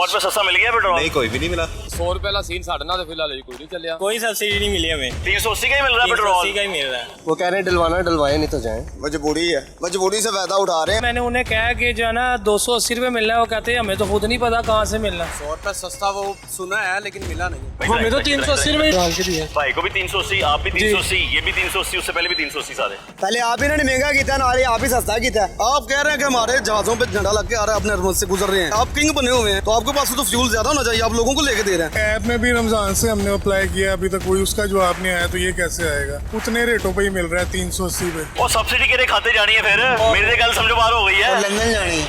रुपए सस्ता मिल गया पेट्रोल? नहीं, कोई भी नहीं मिला। 100 रुपए वाला सीन साढ़े ना तो फिलहाल कोई नहीं चलिया, कोई सब्सिडी नहीं मिली हमें। 380 का ही मिल रहा है पेट्रोल? 380 का ही मिल रहा है। वो कह रहे हैं डलवाना, डलवाए नहीं तो जाएं। मजबूरी है, मजबूरी से फायदा उठा रहे हैं। मैंने उन्हें कहा कि जो है ना 280 रुपए मिल रहा है, वो कहते हैं हमें तो खुद नहीं पता कहाँ से मिल रहा है। 100 रुपए सस्ता वो सुना है लेकिन मिला नहीं। हमें तो 380 रुपए डाल के दिया। भाई को भी 380, आप भी 380, ये भी 380, उससे पहले भी 380 सारे। पहले आप ही ने महंगा किया ना, आप ही सस्ता किया। आप कह रहे हैं कि हमारे जहाजों पे झंडा लग के आ रहा है, अपने एयरपोर्ट से गुजर रहे हैं। आप किंग बने हुए हैं तो आपके पास तो फ्यूल ज्यादा होना चाहिए, आप लोगों को लेके दे रहे हैं। ऐप में भी रमजान से हमने अप्लाई किया, अभी तक कोई उसका जवाब नहीं आया, तो ये कैसे आएगा? उतने रेटों पे ही मिल रहा है 380 पे। और सब्सिडी के खाते जानी है फिर? मेरे गल समझो बाहर हो गई है। लंदन जानी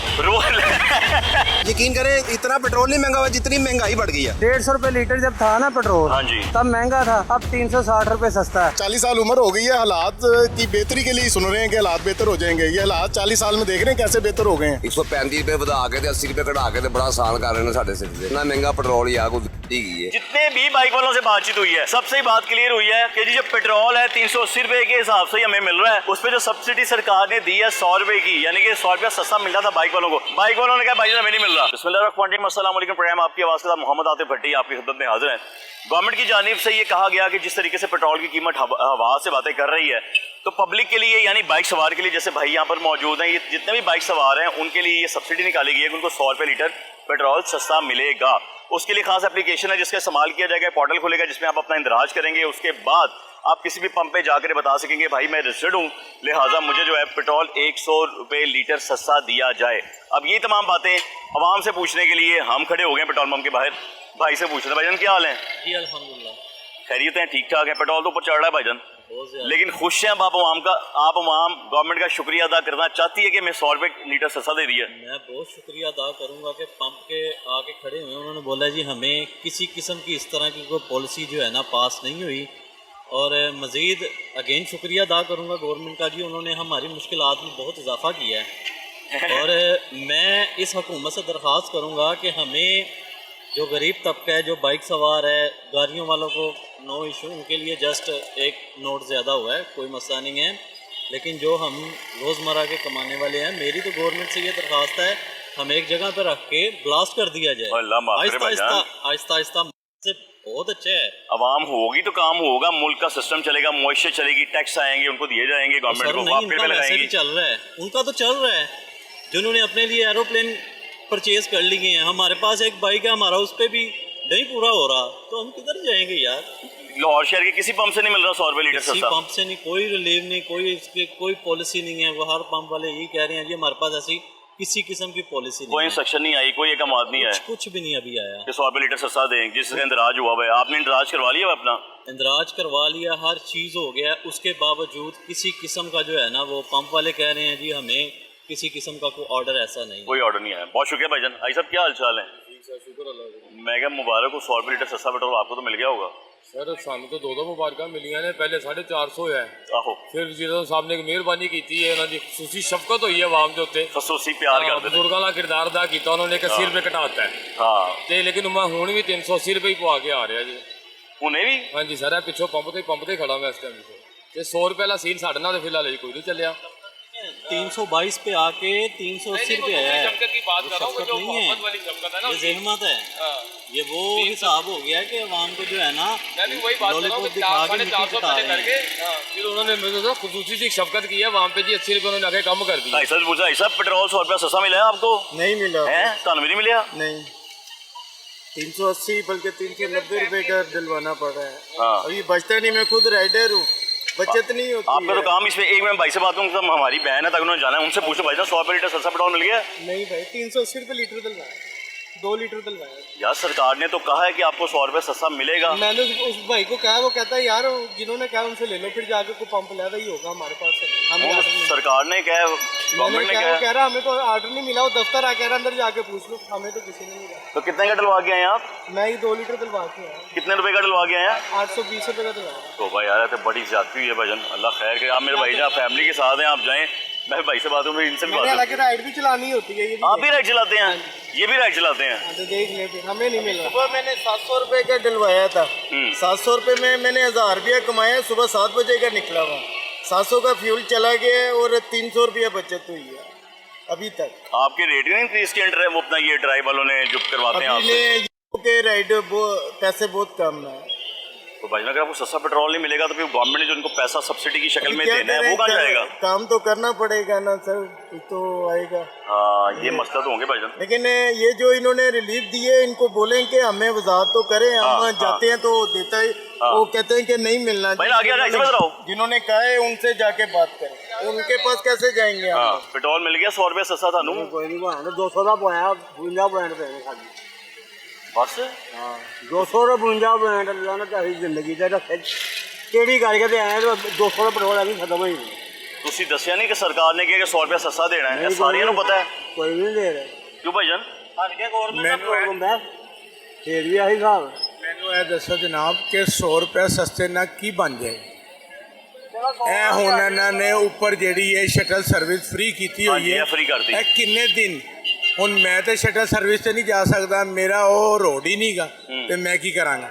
यकीन करें, इतना पेट्रोल नहीं महंगा हुआ जितनी महंगाई बढ़ गई है। 150 रुपए लीटर जब था ना पेट्रोल, हाँ जी, तब महंगा था, अब 360 रुपए सस्ता है। 40 साल उम्र हो गई है, हालात की बेहतरी के लिए सुन रहे हैं कि हालात बेहतर हो जाएंगे। ये हालात 40 साल में देख रहे हैं कैसे बेहतर हो गए हैं। 135 रुपए बढ़ा के 80 रुपए कटा के बड़ा आसान कर रहे हैं साढ़े सिर से। इतना महंगा पेट्रोल ही आगू दी गई है। जितने भी बाइक वालों से बातचीत हुई है, सबसे ही बात क्लियर हुई है कि जी जो पेट्रोल है 380 रुपए के हिसाब से हमें मिल रहा है, उस पर जो सब्सिडी सरकार ने दी है 100 रुपए की, यानी कि 100 रुपया सस्ता मिल रहा था बाइक वालों को। बाइक वालों ने कहा भाई हमें नहीं मिल रहा। बिस्मिल्लाहिर्रहमानिर्रहीम, अस्सलाम वालेकुम, प्रोग्राम आपकी आवाज़ के साथ मोहम्मद आतिफ भट्टी आपकी खिदमत में हाजिर है। गवर्नमेंट की जानिब से ये कहा गया कि जिस तरीके से पेट्रोल की कीमत हवा से बातें कर रही है, तो पब्लिक के लिए यानी बाइक सवार के लिए, जैसे भाई यहाँ पर मौजूद हैं, ये जितने भी बाइक सवार हैं उनके लिए ये सब्सिडी निकाली गई है कि उनको 100 रुपये लीटर पेट्रोल सस्ता मिलेगा। उसके लिए खास एप्लीकेशन है जिसका इस्तेमाल किया जाएगा, पोर्टल खुलेगा जिसमें आप अपना इंदराज करेंगे। उसके बाद आप किसी भी पंप पे जाकर बता सकेंगे भाई मैं रजिस्टर्ड हूँ, लिहाजा मुझे जो है पेट्रोल 100 रुपये लीटर सस्ता दिया जाए। अब ये तमाम बातें आवाम से पूछने के लिए हम खड़े हो गए पेट्रोल पंप के बाहर। भाई से पूछ रहे भाईजान क्या हाल है? जी अल्हम्दुलिल्लाह खैरियत है, ठीक ठाक है। पेट्रोल तो ऊपर चढ़ रहा है भाईजान, लेकिन खुश हैं आप आवाम का? आप आवाम गवर्नमेंट का शुक्रिया अदा करना चाहती है कि मैं 100 रुपये लीटर सस्ता दे दिया? मैं बहुत शुक्रिया अदा करूंगा कि पंप के आके खड़े हुए, उन्होंने बोला जी हमें किसी किस्म की इस तरह की कोई पॉलिसी जो है ना पास नहीं हुई। और मज़ीद अगेन शुक्रिया अदा करूंगा गवर्नमेंट का जी, उन्होंने हमारी मुश्किलात में बहुत इजाफा किया है। और मैं इस हुकूमत से दरख्वास्त करूंगा कि हमें जो गरीब तबका है, जो बाइक सवार है, गाड़ियों वालों को नो इशू, उनके लिए जस्ट एक नोट ज़्यादा हुआ है, कोई मसला नहीं है। लेकिन जो हम रोज़मर्रा के कमाने वाले हैं, मेरी तो गवर्नमेंट से ये दरख्वास्त है हम एक जगह पर रख के ब्लास्ट कर दिया जाए आहिस्ता आहिस्ता से। बहुत अच्छा है, आवाम होगी तो काम होगा, मुल्क का सिस्टम चलेगा, मुआशे चलेगी, टैक्स आएंगे उनको दिए जाएंगे गवर्नमेंट को, वापस पे लगाएंगे। चल रहा है उनका, तो चल रहा है जिन्होंने अपने लिए एरोप्लेन परचेज कर लिए हैं। हमारे पास एक बाइक है, हमारा उस पर भी नहीं पूरा हो रहा, तो हम किधर जाएंगे यार? लाहौर शहर के किसी पंप से नहीं मिल रहा 100 रुपये लीटर किसी सस्ता? पंप से नहीं, कोई रिलीव नहीं, कोई इसकी कोई पॉलिसी नहीं है। वो हर पंप वाले यही कह रहे हैं जी हमारे पास ऐसी किसी किस्म की पॉलिसी नहीं, कोई इंस्ट्रक्शन नहीं आई, कोई एक आदमी नहीं आया, कुछ भी नहीं अभी आया कि 100 रुपये लीटर सस्ता दें। जिससे इंदराज हुआ है, आपने इंदराज करवा लिया अपना? इंदराज करवा लिया, हर चीज़ हो गया, उसके बावजूद किसी किस्म का जो है ना, वो पंप वाले कह रहे हैं जी हमें किसी किस्म का कोई ऑर्डर ऐसा नहीं, कोई ऑर्डर नहीं आया। बहुत शुक्रिया भाईजान। भाई साहब क्या हाल चाल है? मैं क्या मुबारक हूँ, 100 रुपये लीटर सस्ता पेट्रोल आपको तो मिल गया होगा। सर सानू तो दो मुबारक मिलिया ने, पहले 450 है, आहो फिर जो साहब ने मेहरबानी की है, उन्होंने खसूसी शफकत हुई है आवाम के उत्ते, खसूसी प्यार करते हैं, बुजुर्गों का किरदार अदा किया उन्होंने। 80 रुपये घटाता है हाँ, ते लेकिन मैं हुण भी 380 रुपये ही पवा के आ रहा जी। उन्हें भी? हाँ जी सर, पिछों पंप ते खड़ा मैं इस टाइम ते 100 रुपये वाला सीन साढ़े ना तो फिलहाल कोई नहीं चलिया। 322 पे आके 380 रुपये है, ये ज़हमत है, ये वो हिसाब हो गया कि आवाम को जो है ना लॉलीपॉप दिखा के मिट्टी चटा रहे हैं। फिर उन्होंने मेरे खुसूसी सी शफकत की है वहाँ पे जी, 80 रुपये उन्होंने आगे कम कर दिया। ऐसा पूछा, ऐसा पेट्रोल 100 रुपया सस्ता मिला है आपको? नहीं मिला है, तानवी नहीं मिला? नहीं, 380 बल्कि 390 रुपए का दिलवाना पड़ रहा है। हाँ, अभी बचता नहीं, मैं खुद राइडर हूँ, बचत नहीं होती आपका तो काम इसमें। एक मैं भाई से बात करूँ, हमारी बहन है तक उन्होंने जाना है, उनसे पूछो भाई 100 रुपये लीटर सस्ता पेट्रोल मिल गया? नहीं भाई, 380 रुपये लीटर दिलवाया, 2 लीटर दिलवाया यार। सरकार ने तो कहा है कि आपको 100 रुपये सस्ता मिलेगा। मैंने उस भाई को कहा, वो कहता है यार जिन्होंने कहा उनसे ले लो, फिर जाके कोई पंप ला ही होगा हमारे पास से। हमें सरकार ने कहा, गवर्नमेंट ने कहा, कह रहा हमें तो ऑर्डर नहीं मिला, वो दफ्तर आ कह रहा अंदर जाके पूछ लो, हमें तो किसी ने नहीं कहा। तो कितने का डलवा के आए आप? मैं ही 2 लीटर दिलवा के आया। कितने रुपए का डलवा के आए? 820 रुपये का दिलवाया। तो भाई यार तो बड़ी ज्यादती हुई है भाईजान, अल्लाह खैर करे। आप मेरे भाई जहाँ फैमिली के साथ हैं, आप जाएं, मैं भाई से बात करूँ, इनसे भी बात हालांकि राइड भी चलानी होती है, ये आप भी राइड चलाते हैं? ये भी राइड चलाते हैं? तो देख ले, फिर हमें नहीं मिल रहा। सुबह मैंने 700 रुपये का डलवाया था, 700 रुपये में मैंने 1000 रुपया कमाया। सुबह 7 बजे का निकला हुआ, 700 का फ्यूल चला गया और 300 रुपया बचत हुई है। अभी तक। आपके रेट नहीं इंक्रीज किए वो अपना ये ड्राइव वालों ने जो करवाते हैं अभी आपसे? के राइडर पैसे बहुत कम है। तो भाई अगर आपको सस्ता पेट्रोल नहीं मिलेगा तो फिर गवर्नमेंट ने जो उनको पैसा सब्सिडी की शक्ल में क्या देना है करें, वो कहाँ जाएगा? काम तो करना पड़ेगा ना सर, कुछ तो आएगा। हाँ ये मसला तो होंगे भाईजान। लेकिन ये जो इन्होंने रिलीफ दिए इनको बोलें कि हमें वजाहत तो करें, हम जाते हैं तो देता है, वो कहते हैं कि नहीं मिलना। भाई आगे आगे बताओ। जिन्होंने कहा है उनसे जाके बात करें, उनके पास कैसे जाएंगे हम? हाँ पेट्रोल मिल गया 100 रुपये सस्ता थानू कोई नहीं बहाना 200 का पाया 52 पॉइंट पे खाली बस। 200 का 52 पॉइंट लाना चाहिए जिंदगी ਦਾ ਕਿਹੜੀ ਗੱਲ ਕਰਦੇ ਆਏ 200 ਦਾ ਪੈਟਰੋਲ ਅभी ਖਤਮ ਹੀ ਨਹੀਂ। ਤੁਸੀਂ ਦੱਸਿਆ ਨਹੀਂ ਕਿ ਸਰਕਾਰ ਨੇ ਕਿਹਾ ਕਿ 100 रुपया सस्ता देना है, ये सारिਆਂ ਨੂੰ पता है। ਕੋਈ ਨਹੀਂ ਦੇ ਰਿਹਾ क्यों भाईजान? ਪ੍ਰੋਬਲਮ ਹੈ ਫੇਰ ਵੀ ਆਹੀ ਹਿਸਾਬ। ਮੈਨੂੰ ਇਹ ਦੱਸੋ ਜਨਾਬ ਕਿ 100 ਰੁਪਏ ਸਸਤੇ ਨਾਲ ਕੀ ਬਣ ਜਾਏਗਾ? ਇਹ ਹੁਣ ਇਹਨਾਂ ਨੇ ਉੱਪਰ ਜਿਹੜੀ ਇਹ ਸ਼ਟਲ ਸਰਵਿਸ ਫ੍ਰੀ ਕੀਤੀ हाँ ਹੋਈ जी ਹੈ, ये फ्री कर दी। ਇਹ ਕਿੰਨੇ ਦਿਨ? ਹੁਣ ਮੈਂ ਤੇ ਸ਼ਟਲ ਸਰਵਿਸ ਤੇ ਨਹੀਂ ਜਾ ਸਕਦਾ, ਮੇਰਾ ਉਹ ਰੋਡ ਹੀ ਨਹੀਂਗਾ, ਤੇ ਮੈਂ ਕੀ ਕਰਾਂਗਾ?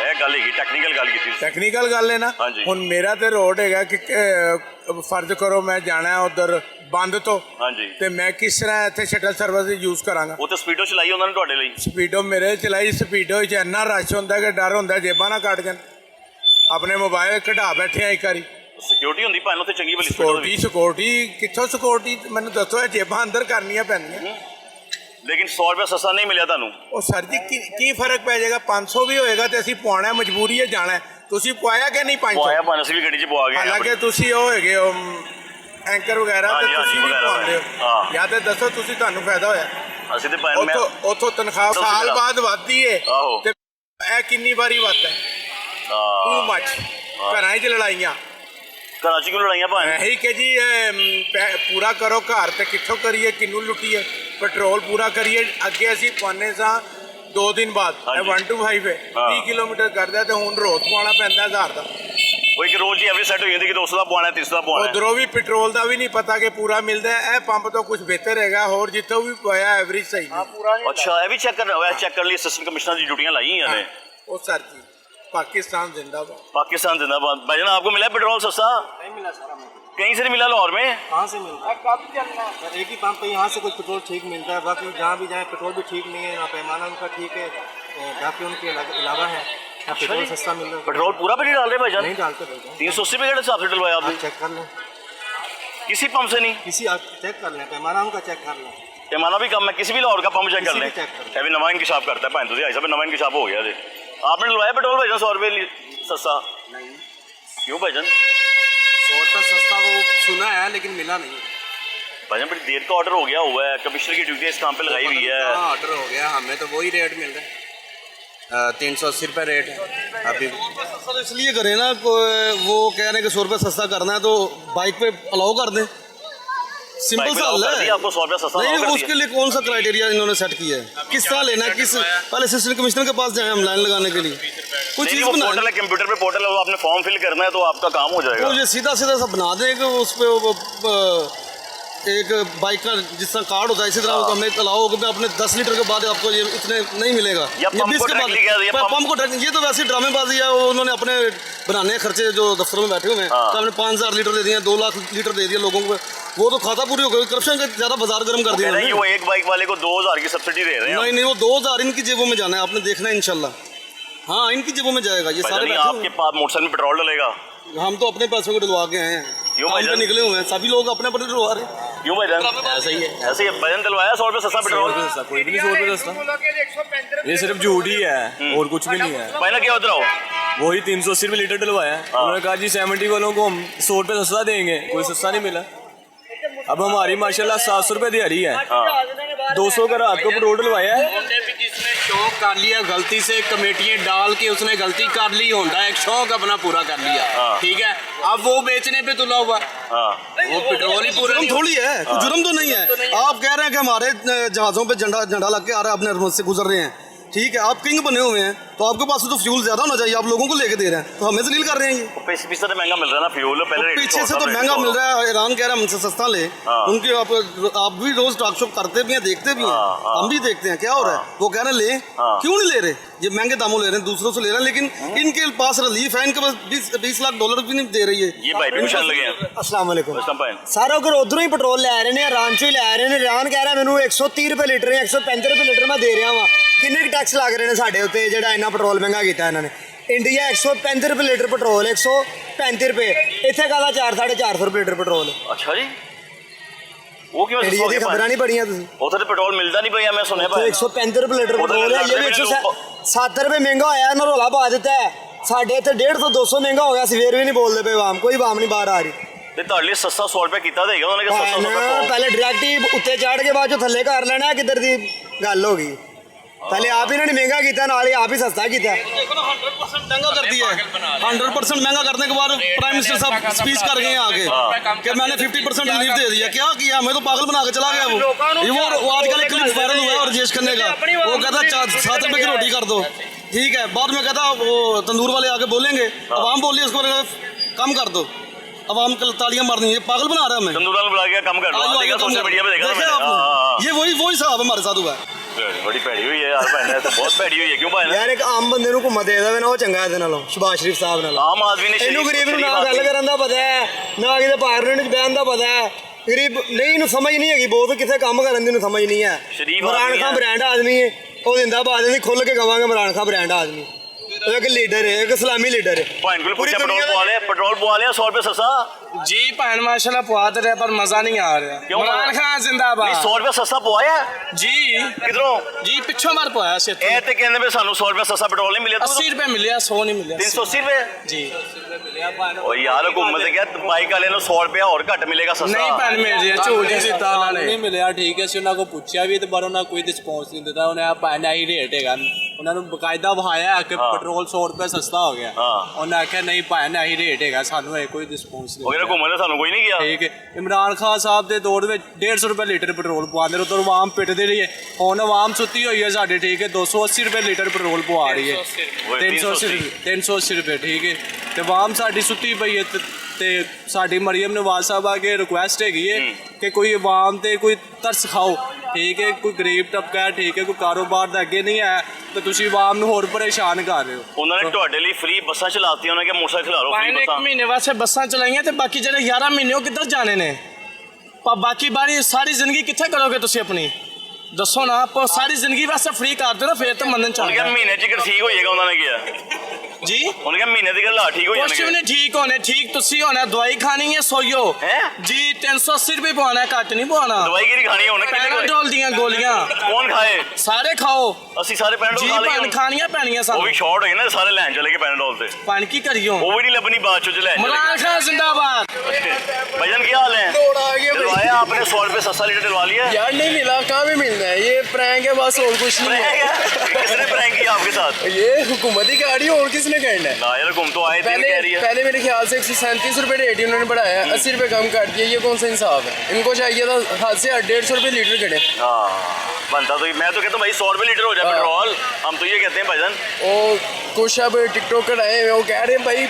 ਇਹ ਗੱਲ ਹੈਗੀ, ਟੈਕਨੀਕਲ ਗੱਲ ਕੀਤੀ ਤੁਸੀਂ। ਟੈਕਨੀਕਲ ਗੱਲ ਹੈ ਨਾ। ਹਾਂਜੀ। ਹੁਣ ਮੇਰਾ ਤੇ ਰੋਡ ਹੈਗਾ ਕਿ ਫਰਜ਼ ਕਰੋ ਮੈਂ ਜਾਣਾ ਉਧਰ ਬੰਦ ਤੋਂ, ਹਾਂਜੀ ਤੇ ਮੈਂ ਕਿਸ ਤਰ੍ਹਾਂ ਇੱਥੇ ਸ਼ਟਲ ਸਰਵਿਸ ਯੂਜ਼ ਕਰਾਂਗਾ? ਉਹ ਤਾਂ ਸਪੀਡੋ ਚਲਾਈ ਉਹਨਾਂ ਨੇ ਤੁਹਾਡੇ ਲਈ। ਸਪੀਡੋ ਮੇਰੇ ਚਲਾਈ, ਸਪੀਡੋ 'ਚ ਇੰਨਾ ਰਸ਼ ਹੁੰਦਾ ਕਿ ਡਰ ਹੁੰਦਾ ਜੇਬਾਂ ਨਾ ਕੱਟ ਜਾਣ। ਆਪਣੇ ਮੋਬਾਈਲ ਕਢਾ ਬੈਠੇ ਆ ਇੱਕ ਵਾਰੀ। ਸਿਕਿਉਰਿਟੀ ਹੁੰਦੀ ਭਾਵੇਂ ਉੱਥੇ ਚੰਗੀ ਭਲੀ ਸਪੀਡੋ ਦੀ। ਸਿਕਿਉਰਿਟੀ ਕਿੱਥੋਂ ਸਿਕਿਉਰਿਟੀ? ਮੈਨੂੰ ਦੱਸੋ, ਇਹ ਜੇਬਾਂ ਅੰਦਰ ਕਰਨੀਆਂ ਪੈਂਦੀਆਂ। ਲੇਕਿਨ 100 ਰੁਪਇਆ ਸਸਤਾ ਨਹੀਂ ਮਿਲਿਆ ਤੁਹਾਨੂੰ। ਉਹ ਸਰ ਜੀ ਕੀ ਫਰਕ ਪੈ ਜਾਏਗਾ? 500 ਵੀ ਹੋਏਗਾ ਤੇ ਅਸੀਂ ਪਵਾਉਣਾ, ਮਜਬੂਰੀ ਹੈ ਜਾਣਾ। ਤੁਸੀਂ ਪਵਾਇਆ ਕਿ ਨਹੀਂ 500? ਪਵਾਇਆ ਭਾਵੇਂ ਅਸੀਂ ਵੀ ਗੱਡੀ 'ਚ ਪਵਾ ਗਏ। ਹਾਲਾਂਕਿ ਤੁਸੀਂ ਉਹ ਹੈਗੇ ਹੋ ਐਂਕਰ ਵਗੈਰਾ, ਤੇ ਹਾਂਜੀ, ਤੁਸੀਂ ਵੀ ਵਗੈਰਾ। ਪਵਾਉਂਦੇ ਹੋ। ਹਾਂ। ਜਾਂ ਤੇ ਦੱਸੋ ਤੁਸੀਂ, ਤੁਹਾਨੂੰ ਫਾਇਦਾ ਹੋਇਆ? ਅਸੀਂ ਤੇ ਭਾਵੇਂ ਮੈਂ ਉੱਥੋਂ ਤਨਖਾਹ ਸਾਲ ਬਾਅਦ ਵੱਧਦੀ ਏ, ਆਹੋ। ਤੇ ਇਹ ਕਿੰਨੀ ਵਾਰੀ ਵੱਧਦਾ? Too much. ਘਰਾਂ 'ਚ ਲੜਾਈਆਂ। ਘਰਾਂ 'ਚ ਕਿਉਂ ਲੜਾਈਆਂ ਭਾਵੇਂ? ਇਹੀ ਕਿ ਜੀ ਪੂਰਾ ਕਰੋ ਘਰ, ਤੇ ਕਿੱਥੋਂ ਕਰੀਏ, ਕਿਹਨੂੰ ਲੁੱਟੀਏ? ਪੈਟਰੋਲ ਪੂਰਾ ਕਰੀਏ। ਅੱਗੇ ਅਸੀਂ ਪਾਉਂਦੇ ਸਾਂ 2 ਦਿਨ ਬਾਅਦ, ਇਹ 125 ਹੈ 30 ਕਿਲੋਮੀਟਰ ਕਰਦਾ, ਤੇ ਹੁਣ ਰੋਜ਼ ਪਾਉਣਾ ਪੈਂਦਾ 1000 ਦਾ। ਉਹ ਇੱਕ ਰੋਜ਼ ਹੀ ਐਵਰੇਜ ਸੈੱਟ ਹੋ ਜਾਂਦੀ ਕਿ 200 ਦਾ ਪਵਾਉਣਾ 300 ਦਾ ਪਵਾਉਣਾ। ਉਧਰੋਂ ਵੀ ਪੈਟਰੋਲ ਦਾ ਵੀ ਨਹੀਂ ਪਤਾ ਕਿ ਪੂਰਾ ਮਿਲਦਾ। ਇਹ ਪੰਪ ਤੋਂ ਕੁਝ ਬਿਹਤਰ ਹੈਗਾ, ਹੋਰ ਜਿੱਥੋਂ ਵੀ ਪਾਇਆ ਐਵਰੇਜ ਸਹੀ ਨਹੀਂ। ਅੱਛਾ ਇਹ ਵੀ ਚੈੱਕ ਕਰਨ ਲਈ ਅਸਿਸਟੈਂਟ ਕਮਿਸ਼ਨਰ ਦੀ ਡਿਊਟੀਆਂ ਲਾਈਆਂ ਨੇ। ਉਹ ਸਰ ਜੀ पाकिस्तान जिंदाबाद। पाकिस्तान जिंदाबाद। भाईजान आपको मिला है पेट्रोल सस्ता? नहीं मिला सर हमें। कहीं से नहीं मिला लाहौर में? कहाँ से मिलता है? कब चलना है? एक ही पंप पे यहाँ से कुछ पेट्रोल ठीक मिलता है, बाकी जहाँ भी जाए पेट्रोल भी ठीक नहीं है, ना पैमाना उनका ठीक है, बाकी उनके अलावा है पेट्रोल सस्ता मिल रहा है। पेट्रोल पूरा भी नहीं डाल रहे भाईजान? नहीं डालते भाईजान। 380 रुपये के हिसाब से डलवाया आपने? चेक कर लें, किसी पंप से नहीं? किसी आप चेक कर लें, पैमाना उनका चेक कर लें। पैमाना भी कम है, किसी भी लाहौर का पंप चेक कर किसी लें। भी check कर लें। अभी नवा इंकशाफ करता है भाई, ऐसा भी नवा इंकशाफ हो गया। आपने डलवाया पेट्रोल भाईजान 100 रुपये सस्ता? नहीं, क्यों भाईजान? 100 रुपये सस्ता वो सुना है लेकिन मिला नहीं। भाईजान बड़ी देर का ऑर्डर हो गया हुआ है, कमिश्नर की ड्यूटी इस काम पे लगाई हुई है। ऑर्डर हो गया, हमें तो वही रेट मिल रहा है 380 रुपये रेट है अभी। सर इसलिए करें ना, वो कह रहे हैं कि 100 रुपये सस्ता करना है तो बाइक पे अलाउ कर दें। सिंपल बाइक पे सा allow हल कर है। दिया, आपको 100 रुपया सस्ता allow नहीं, कर उसके लिए कौन सा क्राइटेरिया इन्होंने सेट किया है? किस तरह लेना है? किस पहले असिस्टेंट कमिश्नर के पास जाएं हम लाइन लगाने के लिए? कुछ नहीं, चीज़ वो बना पोर्टल है, कंप्यूटर पे पोर्टल है, वो आपने फॉर्म फिल करना है तो आपका काम हो जाएगा। तो ये सीधा सीधा सब बना दें कि उस पर एक बाइक का जिस तरह कार्ड होता है इसी तरह हमें अलाउ होगा कि अपने 10 लीटर के बाद आपको ये इतने नहीं मिलेगा, या पंप 20 को के directly कह दिया, बाद पंप को directly। ये तो वैसे ड्रामेबाजी है, वो उन्होंने अपने बनाने खर्चे जो दफ्तरों में बैठे हुए हैं, तो हमने 5000 लीटर दे दिए, 2 लाख लीटर दे दिया लोगों को, वो तो खाता पूरी हो गई। करप्शन का ज़्यादा बाजार गर्म कर दिया वो एक बाइक वाले को 2000 की सब्सिडी दे रहे हैं। नहीं, वो 2000 इनकी जेबों में जाना है, आपने देखना है इंशाल्लाह। हाँ, इनकी जेबों में जाएगा ये सारे। आपके पास मोटरसाइकिल में पेट्रोल डलेगा? हम तो अपने पैसों को डलवा के आए हैं, क्यों काम पे भाईजान? निकले हुए हैं, सभी लोग अपने अपने डलवा रहे हैं। क्यों भाईजान? ऐसा ही है। ऐसे ही भाईजान डलवाया 100 रुपये सस्ता पेट्रोल? कोई भी 100 रुपये सस्ता, ये सिर्फ झूठ ही है और कुछ भी नहीं है। पहले क्या उधर आओ, वही 380 रुपये लीटर डलवाया। उन्होंने कहा जी 70 वालों को हम 100 रुपये सस्ता देंगे, कोई सस्ता नहीं मिला। अब हमारी माशाल्लाह 700 रुपये दिहाड़ी है, 200 का रात को पेट्रोल डलवाया है। जिसने शौक कर लिया गलती से कमेटियां डाल के उसने गलती कर ली, होंडा एक शौक अपना पूरा कर लिया, ठीक है, अब वो बेचने पे तुला हुआ, वो पेट्रोल ही पूरा जुर्म थोड़ी है, कुछ जुर्म तो नहीं है। आप कह रहे हैं कि हमारे जहाज़ों पे झंडा लग के आ रहा है, अपने से गुजर रहे हैं, ठीक है, आप किंग बने हुए हैं, तो आपके पास तो फ्यूल ज्यादा होना चाहिए, आप लोगों को लेके दे रहे हैं तो हमें जलील कर रहे हैं ये। पीछे से तो महंगा मिल रहा है ना फ्यूल, पहले रेट पीछे से तो महंगा मिल रहा है, ईरान कह रहा है हमसे सस्ता ले। उनके आप भी रोज टॉक शो करते भी हैं, देखते भी हैं, हम भी देखते हैं क्या हो रहा है। वो कह रहे हैं ले, क्यों नहीं ले रहे, ये महंगे दामों ले रहे हैं, दूसरों से ले रहे हैं, लेकिन इनके पास रिलीफ है, इनके पास 20 लाख डॉलर भी नहीं दे रही है। ये भाई भी निशान लगे हैं। अस्सलाम वालेकुम। भाई सारा अगर उधरों ही पेट्रोल ले रहे हैं, ईरान चों ही ले रहे हैं। ईरान कह रहा ਮੈਨੂੰ 130 ਰੁਪਏ ਲੀਟਰ 135 ਰੁਪਏ ਲੀਟਰ ਮੈਂ ਦੇ ਰਿਹਾ ਵਾਂ। ਕਿੰਨੇ ਟੈਕਸ ਲੱਗ ਰਹੇ ਨੇ ਸਾਡੇ ਉੱਤੇ ਜਿਹੜਾ ਇੰਨਾ ਪੈਟਰੋਲ ਮਹਿੰਗਾ ਕੀਤਾ ਇਹਨਾਂ ਨੇ। ਇੰਡੀਆ 135 ਰੁਪਏ ਲੀਟਰ ਪੈਟਰੋਲ, 135 ਰੁਪਏ, ਇੱਥੇ ਕਾਹਦਾ 400-450 ਰੁਪਏ ਲੀਟਰ ਪੈਟਰੋਲ। ਅੱਛਾ ਜੀ, ਉਹ ਕਿਵੇਂ ਇੰਡੀਆ ਦੀ ਖਬਰਾਂ ਨਹੀਂ ਪੜੀਆਂ ਤੁਸੀਂ? ਉੱਥੇ ਤੇ ਪੈਟਰੋਲ ਮਿਲਦਾ ਨਹੀਂ ਪਿਆ, ਮੈਂ ਸੁਣਿਆ ਭਾਈ 135 ਰੁਪਏ ਲੀਟਰ ਪੈਟਰੋਲ ਹੈ, ਇਹ ਵੀ 107 ਰੁਪਏ ਮਹਿੰਗਾ ਹੋਇਆ, ਇਹਨਾਂ ਰੋਲਾ ਪਾ ਦਿੱਤਾ ਹੈ। ਸਾਡੇ ਇੱਥੇ 150-200 ਮਹਿੰਗਾ ਹੋ ਗਿਆ, ਸਵੇਰ ਵੀ ਨਹੀਂ ਬੋਲਦੇ ਪਏ ਆਵਾਮ, ਕੋਈ ਆਵਾਮ ਨਹੀਂ ਬਾਹਰ ਆ ਰਹੀ। ਤੇ ਤੁਹਾਡੇ ਲਈ ਸਸਤਾ 100 ਰੁਪਏ ਕੀਤਾ ਦੇਗਾ ਉਹਨਾਂ ਨੇ ਕਿ ਸਸਤਾ ਪਹਿਲੇ ਡਾਇਰੈਕਟ ਹੀ ਉੱਤੇ ਚੜ੍ਹ ਕੇ ਬਾਅਦ ਚੋਂ ਥੱਲੇ ਕਰ ਲੈਣਾ, ਕਿੱਧਰ ਦੀ ਗੱਲ ਹੋ ਗਈ। पहले आप इन्होंने महंगा किया ना, आप ही सस्ता किया। 100% महंगा कर दिया है, 100% महंगा करने के बाद प्राइम मिनिस्टर साहब स्पीच कर गए हैं आगे कि मैंने 50% रिलीफ दे दिया। क्या किया, हमें तो पागल बना के चला गया वो आजकल एक क्लिप वायरल हुआ है और जेश करने का, वो कहता 7 रुपए की रोटी कर दो, ठीक है, बाद में कहता वो तंदूर वाले आके बोलेंगे, अवाम बोलिए उसको कम कर दो, अवाम को तालियां मारनी है, पागल बना रहा है हमें। तंदूर वाले बुला के कम कर दो, सोशल मीडिया पे देखा आपने, ये वही हिसाब हमारे साथ हुआ है। बड़ी भैड़ी हुई है यार, भैन तो बहुत भैड़ी हुई है। क्यों भाई यार एक आम बंदे ਨੂੰ ਘੁੰਮਾ ਦੇ ਦੇਵੇ ਨਾ, ਉਹ ਚੰਗਾ ਇਹਦੇ ਨਾਲੋਂ, ਸ਼ਬਾਸ਼ ਸ਼ਰੀਫ ਸਾਹਿਬ ਨਾਲ। ਆਮ ਆਦਮੀ ਨੇ ਇਹਨੂੰ ਗਰੀਬ ਨੂੰ ਨਾ ਗੱਲ ਕਰਨ ਦਾ ਪਤਾ ਹੈ, ਨਾ ਕਿਤੇ ਪਾਰਲੀਮੈਂਟ 'ਚ ਬਹਿਣ ਦਾ ਪਤਾ ਹੈ। ਗਰੀਬ ਨਹੀਂ, ਇਹਨੂੰ ਸਮਝ ਨਹੀਂ ਹੈਗੀ, ਬਹੁਤ ਕਿੱਥੇ ਕੰਮ ਕਰਨ ਦੀ ਇਹਨੂੰ ਸਮਝ ਨਹੀਂ ਹੈ। ਇਮਰਾਨ ਖਾਨ ਬ੍ਰਾਂਡ ਆਦਮੀ ਹੈ, ਉਹ ਜ਼ਿੰਦਾਬਾਦ ਦੀ ਖੁੱਲ ਕੇ ਕਵਾਂਗੇ, ਇਮਰਾਨ ਖਾਨ ਬ੍ਰਾਂਡ ਆਦਮੀ, ਉਹ ਇੱਕ ਲੀਡਰ ਹੈ, ਇੱਕ ਇਸਲਾਮੀ ਲੀਡਰ ਹੈ। ਭੈਣ ਕੋਲ ਪੁੱਛਿਆ पेट्रोल पवा लिया 100 रुपए सस्ता जी भैन माशाल्लाह पवा तो रहे पर मजा नहीं आ रहा। इमरान खान जिंदाबाद। 100 रुपए सस्ता पवाया जी, किधरों जी पिछों मार पवाया से ए ते कहंदे पे सानू 100 रुपए सस्ता पेट्रोल नहीं मिले, 80 रुपए मिले, 100 नहीं मिले, 380 रुपए जी। ओ यार हुकूमत क्या बाइक वाले नु 100 रुपए और घट मिलेगा सस्ता नहीं भैन मिल रही है, झूठ ही ਦਿੱਤਾ ਉਹਨਾਂ ਨੇ। ਨਹੀਂ ਮਿਲਿਆ, ਠੀਕ ਹੈ, ਅਸੀਂ ਉਹਨਾਂ ਕੋਲ ਪੁੱਛਿਆ ਵੀ ਤੇ ਪਰ ਉਹਨਾਂ ਕੋਈ ਰਿਸਪੌਂਸ ਨਹੀਂ ਦਿੱਤਾ। ਉਹਨੇ ਆ ਪਾਣਾ ਹੀ ਰੇਟ ਹੈਗਾ, ਉਹਨਾਂ ਨੂੰ ਬਕਾਇਦਾ ਵਹਾਇਆ ਕਿ ਪੈਟਰੋਲ 100 ਰੁਪਏ ਸਸਤਾ ਹੋ ਗਿਆ। ਉਹਨਾਂ ਆਖਿਆ ਨਹੀਂ ਪਾਣਾ ਹੀ ਰੇਟ ਹੈਗਾ, ਸਾਨੂੰ ਇਹ ਕੋਈ ਰਿਸਪੌਂਸ ਨਹੀਂ। ਉਹ ਹੁਕੂਮਤ ਨੇ ਸਾਨੂੰ ਕੋਈ ਨਹੀਂ ਕਿਹਾ। ਠੀਕ ਹੈ, ਇਮਰਾਨ ਖਾਨ ਸਾਹਿਬ ਦੇ ਦੌਰ ਵਿੱਚ 150 ਰੁਪਏ ਲੀਟਰ ਪੈਟਰੋਲ ਪਵਾਉਂਦੇ ਨੇ, ਉਧਰ ਆਵਾਮ ਪਿੱਟਦੇ ਰਹੀ ਹੈ। ਹੁਣ ਆਵਾਮ ਸੁੱਤੀ ਹੋਈ ਹੈ ਸਾਡੇ, ਠੀਕ ਹੈ, 280 ਰੁਪਏ ਲੀਟਰ ਪੈਟਰੋਲ ਪਵਾ ਰਹੀ ਹੈ, 380 ਰੁਪਏ, ਠੀਕ ਹੈ, ਤੇ ਆਵਾਮ ਸਾਡੀ ਸੁੱਤੀ ਪਈ ਹੈ। ਤੇ ਸਾਡੀ ਮਰੀਮ ਨਵਾਜ਼ ਸਾਹਿਬ ਅੱਗੇ ਰਿਕੁਐਸਟ ਹੈਗੀ ਹੈ ਕਿ ਕੋਈ ਆਵਾਮ ਤੇ ਕੋਈ ਤਰਸ ਖਾਓ, ਠੀਕ ਹੈ, ਕੋਈ ਗਰੀਬ ਤਬਕਾ ਹੈ, ਠੀਕ ਹੈ, ਕੋਈ ਕਾਰੋਬਾਰ ਦਾ ਅੱਗੇ ਨਹੀਂ ਹੈ ਤੇ ਤੁਸੀਂ ਆਵਾਮ ਨੂੰ ਹੋਰ ਪਰੇਸ਼ਾਨ ਕਰ ਰਹੇ ਹੋ। ਉਹਨਾਂ ਨੇ ਤੁਹਾਡੇ ਲਈ ਫ੍ਰੀ ਬੱਸਾਂ ਚਲਾਤੀਆਂ, ਉਹਨਾਂ ਕੇ ਮੋਟਰਸਾਈਕਲ ਖਿਲਾ ਲਓ ਫ੍ਰੀ ਬੱਸਾਂ। 1 ਮਹੀਨੇ ਵਾਸਤੇ ਬੱਸਾਂ ਚਲਾਈਆਂ ਤੇ ਬਾਕੀ ਜਿਹੜੇ 11 ਮਹੀਨੇ ਉਹ ਕਿੱਧਰ ਜਾਣੇ ਨੇ? ਬਾਕੀ ਸਾਰੀ ਜ਼ਿੰਦਗੀ ਕਿੱਥੇ ਕਰੋਗੇ ਤੁਸੀਂ ਆਪਣੀ? ਦੱਸੋ ਨਾ, ਆਪਾਂ ਸਾਰੀ ਜ਼ਿੰਦਗੀ ਵਾਸਤੇ ਫ੍ਰੀ ਕਰ ਦਿਓ ਨਾ, ਫੇਰ ਤਾਂ ਮੰਨਣ ਚਾਹੀਦਾ। ਮਹੀਨੇ ਚ ਠੀਕ ਹੋ ਜਾਏਗਾ ਉਹਨਾਂ ਨੇ ਕਿਹਾ जी, उनके महीने की गल ठीक हो कुछ भी नहीं ठीक होने, ठीक तुसी होना, दवाई खानी है सोयो जी, 380 रुपए पवाना, घट नहीं पवाना। दवाई की खानी है पैराडोल दी गोलियां कौन खाए? सारे खाओ, ਅਸੀਂ ਸਾਰੇ ਪੈਰਾਡੋਲ ਖਾ ਲਈਏ। ਖਾਣੀਆਂ ਪੈਣੀਆਂ ਸਾਨੂੰ। ਉਹ ਵੀ ਸ਼ਾਰਟ ਹੋਏ ਨਾ, ਸਾਰੇ ਲੈਣ ਚਲੇ ਗਏ ਪੈਰਾਡੋਲ ਤੇ। ਪਾਣੀ ਕੀ ਕਰਿਓ, ਉਹ ਵੀ ਨਹੀਂ ਲੱਭਣੀ ਬਾਅਦ ਚ ਲੈ। इमरान खान जिंदाबाद। भजन क्या हाल है? डलवाया आपने 100 रुपए सस्ता लीटर डलवा लिया यार? नहीं मिला, कहाँ भी मिलना है, ये प्रैंक है बस, और कुछ नहीं है। किसने प्रैंक किया आपके साथ? ये हुकूमत ही कर रही है, और किसने करना है? ना यार घूम तो आए थे कह रही है। पहले मेरे ख्याल से 137 रुपए रेट ही उन्होंने बढ़ाया, 80 रुपए कम कर दिया, ये कौन सा इंसाफ है? इनको चाहिए था हाथ से 150 रुपए लीटर कटे। बनता तो मैं तो कहता हूँ भाई 100 रुपए लीटर हो जाए पेट्रोल, हम तो ये कहते हैं भजन। और कुछ अब टिकटॉकर आए हैं, वो कह रहे हैं भाई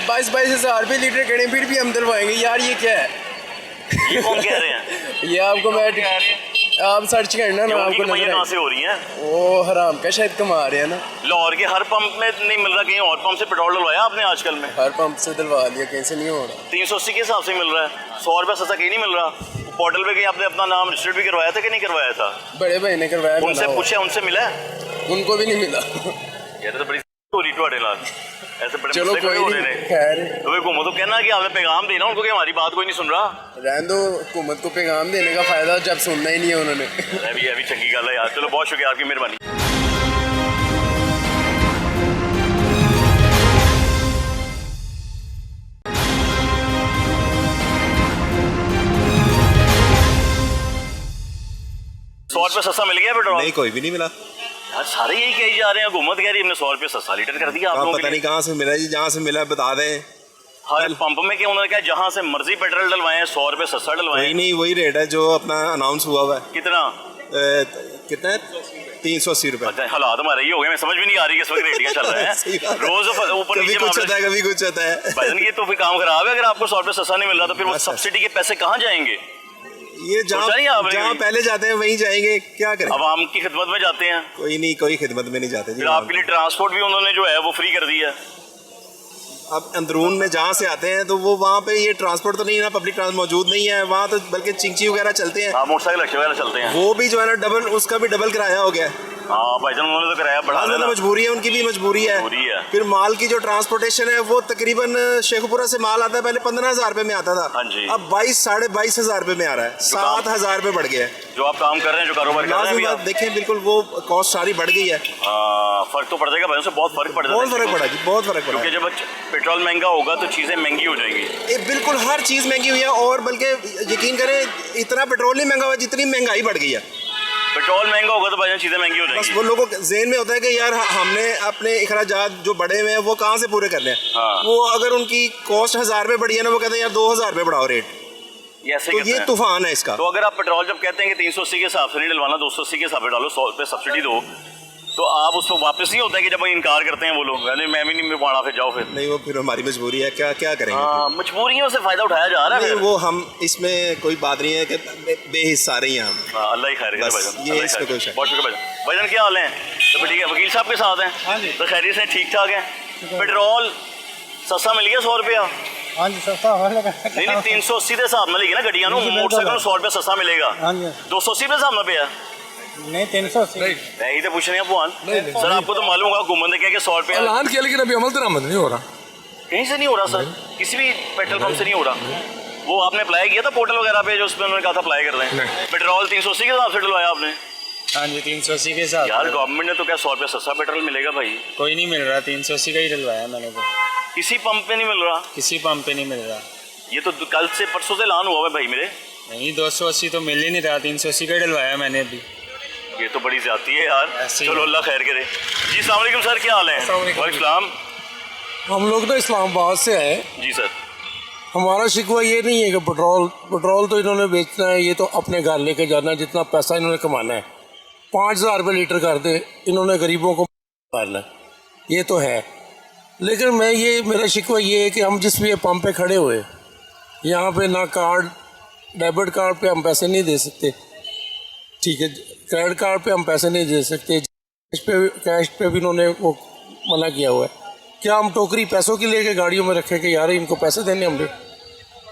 22-22 हज़ार रुपये लीटर करें फिर भी हम दिलवाएंगे। यार ये क्या है? ये कौन कह रहे हैं? ये आपको मैं आप सर्च करना ना, आपको नजर कहाँ से हो रही है? वो हराम का शायद कमा रहे हैं ना। लाहौर के हर पंप में नहीं मिल रहा, कहीं और पंप से पेट्रोल डलवाया आपने आजकल में? हर पंप से दिलवा लिया, कहीं से नहीं हो रहा। 380 के हिसाब से मिल रहा है, 100 रुपये सस्ता कहीं नहीं मिल रहा। पोर्टल पे कहीं आपने अपना नाम रजिस्टर्ड भी करवाया था कि नहीं करवाया था? बड़े भाई ने करवाया, उनसे पूछे, उनसे मिला? उनको भी नहीं मिला। यार तो बड़ी होली टोटे लाल, ऐसे बड़े चलो कोई नहीं, खैर तो घूमो तो कहना कि आपने पैगाम देना उनको कि हमारी बात कोई नहीं सुन रहा। रहने दो, हुकूमत को पैगाम देने का फायदा जब सुनना ही नहीं है उन्होंने। अभी चंगी गल है यार, चलो बहुत शुक्रिया, आपकी मेहरबानी। ₹100 सस्ता मिल गया पेट्रोल? नहीं, कोई भी नहीं मिला यार, सारे यही कही जा रहे हैं, हुकूमत कह रही है हमने 100 रुपये सस्ता लीटर कर दिया। आप लोगों पता नहीं कहाँ से मिला जी, जहाँ से मिला बता दें। हर पंप में क्या उन्होंने कहा जहाँ से मर्जी पेट्रोल डलवाएं 100 रुपये सस्ता डलवाएं? नहीं, वही रेट है जो अपना अनाउंस हुआ हुआ है। कितना? कितना है 380 रुपए। अच्छा, हालात हमारे ये हो गए, मैं समझ भी नहीं आ रही कि इस वक्त रेट क्या चल रहा है। रोज ऊपर कभी नीचे कुछ मामले- होता है, कभी कुछ होता है। भाईजान ये तो फिर काम खराब है, अगर आपको 100 रुपये सस्ता नहीं मिल रहा तो फिर वो सब्सिडी के पैसे कहाँ जाएंगे? ये सोचा नहीं आपने जहाँ कभी? पहले जाते हैं वहीं जाएंगे, क्या करें। आवाम की खिदमत में जाते हैं, कोई नहीं, कोई खिदमत में नहीं जाते जी। फिर आपके लिए ट्रांसपोर्ट भी उन्होंने जो है वो फ्री कर दिया है। अब अंदरून में जहाँ से आते हैं तो वो वहाँ पे ये ट्रांसपोर्ट तो नहीं है ना, पब्लिक ट्रांसपोर्ट मौजूद नहीं है वहाँ, तो बल्कि चिंची वगैरह चलते हैं। हाँ, मोटरसाइकिल रिक्शा वगैरह चलते हैं। वो भी जो है ना डबल, उसका भी डबल किराया हो गया है। हाँ भाईजान, उन्होंने तो किराया बढ़ा दिया तो ना। मजबूरी है, उनकी भी मजबूरी है। मजबूरी है। फिर माल की जो ट्रांसपोर्टेशन है वो तकरीबन शेखपुरा से माल आता है, पहले 15,000 रुपए में आता था। हाँ जी। अब 22-22,500 रुपए में आ रहा है, 7,000 रुपए बढ़ गया है। जो आप काम कर रहे हैं, जो कारोबार कर रहे हैं लाजमी अभी बात आप, देखें, बिल्कुल वो कॉस्ट सारी बढ़ गई है। फर्क तो पड़ जाएगा भाई, उससे बहुत फर्क पड़ जाएगा। बहुत फर्क पड़ा जी, बहुत फर्क पड़ा क्योंकि है। जब पेट्रोल महंगा होगा तो चीज़ें महंगी हो जाएंगी। ये बिल्कुल हर चीज़ महंगी हुई है, और बल्कि यकीन करें इतना पेट्रोल नहीं महंगा हुआ जितनी महंगाई बढ़ गई है। पेट्रोल महंगा होगा तो भाईजान चीज़ें महंगी हो बस जाएंगी। वो लोगों के ज़हन में होता है कि यार हमने अपने अखराजात जो बढ़े हुए हैं वो कहाँ से पूरे करने हैं। हाँ। वो अगर उनकी कॉस्ट 1,000 रुपये बढ़ी है ना, वो कहते हैं यार 2,000 रुपये बढ़ाओ रेट। ये ऐसे तो कहते ये हैं। तूफान है इसका। तो अगर आप पेट्रोल जब कहते हैं कि 380 के हिसाब से नहीं डलवाना, 280 के हिसाब से डालो, 100 रुपये सब्सिडी दो, तो आप उसको वापस नहीं होता है कि जब वो इनकार करते हैं वो लोग, यानी मैं भी नहीं पाना, फिर जाओ फिर। नहीं, वो फिर हमारी मजबूरी है, क्या क्या करेंगे। हाँ, मजबूरियों से फायदा उठाया जा रहा है नहीं, फिर। वो हम इसमें कोई बात नहीं है कि बेहिस्सा रही हैं हम। हाँ, अल्लाह ही खैर करे बस भाईजान, ये अल्लाह ही इसमें खैर कोई करे। शक बहुत शुक्रिया भाईजान। भाईजान क्या हाल है? तो ठीक है, वकील साहब के साथ हैं तो खैरियत से ठीक ठाक है। पेट्रोल सस्ता मिल गया 100 रुपया? हाँ जी, सस्ता हो लगा। नहीं नहीं, 380 के हिसाब में लेगी ना गड्डियां, मोटरसाइकिल 100 रुपया सस्ता मिलेगा। हाँ जी। 280 के हिसाब में पे है। नहीं, 380। यही तो पूछ रहे हैं भगवान सर, आपको तो मालूम होगा घूमन ने क्या कि 100 रुपया ऐलान किया, लेकिन अभी अमल दरामद नहीं हो रहा। कहीं से नहीं हो रहा सर, किसी भी पेट्रोल पंप से नहीं हो रहा। वो आपने अप्लाई किया था पोर्टल वगैरह पे, जो उसमें उन्होंने कहा था अप्लाई कर दें। पेट्रोल 380 के हिसाब से डलवाया आपने? हाँ जी, 380 के हिसाब। यार गवर्नमेंट ने तो क्या 100 रुपया सस्ता पेट्रोल मिलेगा भाई? कोई नहीं मिल रहा, 380 का ही डलवाया मैंने तो। किसी पंप पे नहीं मिल रहा? किसी पंप पे नहीं मिल रहा। ये तो कल से परसों से ऐलान हुआ है भाई मेरे। नहीं, 280 तो मिल ही नहीं रहा, 380 का ही डलवाया मैंने अभी। ये तो बड़ी ज्यादती है यार। ऐसे ही चलो अल्लाह खैर करे जी। अस्सलाम वालेकुम सर, क्या हाल है? वालेकुम। हम लोग तो इस्लामाबाद से आए। जी सर। हमारा शिकवा ये नहीं है कि पेट्रोल तो इन्होंने बेचना है, ये तो अपने घर लेके जाना है, जितना पैसा इन्होंने कमाना है। 5,000 रुपये लीटर कर दे, इन्होंने गरीबों को मारना है, ये तो है। लेकिन मेरा शिकवा ये है कि हम जिस भी पंप पे खड़े हुए, यहाँ पे ना कार्ड, डेबिट कार्ड पे हम पैसे नहीं दे सकते, ठीक है, क्रेडिट कार्ड पे हम पैसे नहीं दे सकते, कैश पे भी इन्होंने वो मना किया हुआ है। क्या हम टोकरी पैसों की लेके गाड़ियों में रखें कि यार इनको पैसे देने हमने?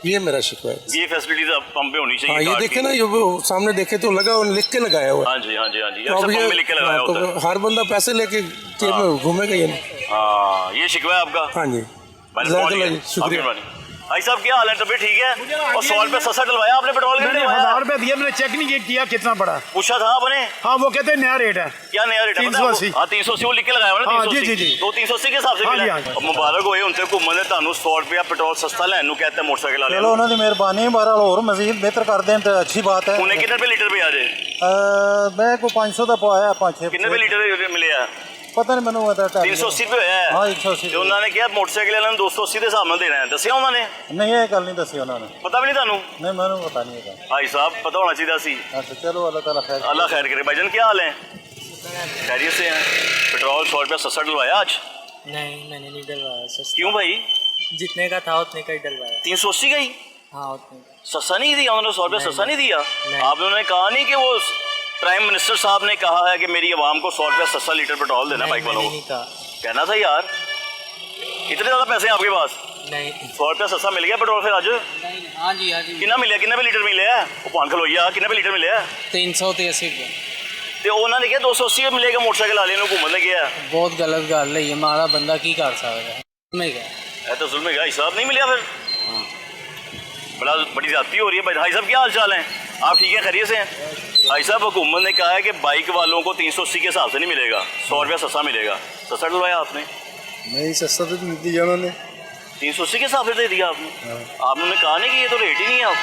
ये मेरा शिकवा है। ये फैसिलिटीज अब पंप पे होनी चाहिए। हाँ, ये कार्ड देखे की। ना, ये वो सामने देखे तो लगा, उन्होंने लिख के लगाया हुआ है। हाँ जी हाँ जी हाँ जी, तो अक्सर अब पंप ये में लिख के लगाया हाँ, होता है। तो हर बंदा पैसे लेके जेब में घूमेगा ये नहीं। हाँ, ये शिकवा है आपका? हाँ जी, मैंने पहुंच गया। शुक्रिया। आपकी मेहरबानी। भाई साहब क्या हाल है? तबीयत ठीक है? और 100 रुपये सस्ता डलवाया आपने पेट्रोल के? 1000 रुपये दिया, मैंने चेक नहीं किया कितना पड़ा। पूछा था आपने? हाँ, वो कहते हैं नया रेट है। क्या नया रेट है? 380। हाँ, 380 वो लिख के लगाया हुआ ना। हाँ, 380। जी। तो 380 के हिसाब से हाँ जी, मिला। हाँ जी। अब मुबारक होए उनसे घूमन ने ਤੁਹਾਨੂੰ 100 रुपया पेट्रोल सस्ता लैन कहते हैं मोटरसाइकिल वाले। चलो, उन्होंने मेहरबानी बहरहाल और मजीद बेहतर कर दें तो अच्छी बात है। उन्हें कितने रुपये लीटर पे आ जाए? मैं को 500 का पाया, 5-6 कितने रुपये लीटर मिले है? पता नहीं मैंने। 380 रुपये होया है। हाँ, 180। ਤੇ ਉਹਨਾਂ ਨੇ ਕਿਹਾ ਮੋਟਰਸਾਈਕਲ ਵਾਲਿਆਂ ਨੂੰ 280 ਦੇ ਹਿਸਾਬ ਨਾਲ ਦੇਣਾ ਹੈ, ਦੱਸਿਆ ਉਹਨਾਂ ਨੇ? नहीं, ये गल नहीं दसी उन्होंने। ਪਤਾ ਵੀ ਨਹੀਂ ਤੁਹਾਨੂੰ? नहीं, मैंने पता नहीं है। भाई साहब पता होना चाहिए सी। अच्छा, चलो, अल्लाह ताला खैर। अल्लाह खैर करे। भाईजान क्या हाल है? खैरियत से हैं? पेट्रोल 100 रुपया सस्ता डलवाया आज? नहीं, मैंने नहीं डलवाया। क्यों भाई? जितने का था उतने का ही डलवाया। 380 का ही हाँ, उतने का। सस्ता नहीं दिया उन्होंने? 100 रुपया सस्ता नहीं दिया? नहीं। आप उन्होंने कहा नहीं कि वो प्राइम मिनिस्टर साहब ने कहा है कि मेरी आवाम को 100 रुपया सस्ता लीटर पेट्रोल देना बाइक वालों को? नहीं कहा। कहना था यार, इतने ज़्यादा पैसे हैं आपके पास? नहीं। 100 रुपया सस्ता मिल गया पेट्रोल फिर आज? हाँ जी, हाँ जी। कितना मिले? कितने पे लीटर मिले है? वो पान खलोइया कितने पे लीटर मिले है? 383 रुपये। तो उन्होंने क्या 280 मिलेगा मोटरसाइकिल वाले ने घूमने गया? बहुत गलत गल है, हमारा बंदा की कर सकता है। मैं क्या है तो जुल्म का हिसाब नहीं मिला फिर? बड़ी ज्यादती हो रही है। भाई साहब क्या हाल चाल है? आप ठीक है, खैरियत से हैं? भाई साहब हुकूमत ने कहा है कि बाइक वालों को 380 के हिसाब से नहीं मिलेगा, 100 रुपया सस्ता मिलेगा। सस्ता डलवाया आपने? नहीं, सस्ता तो नहीं दिया उन्होंने। 380 के हिसाब से दे दिया आपने? आपने कहा नहीं कि ये तो रेट ही नहीं है आप?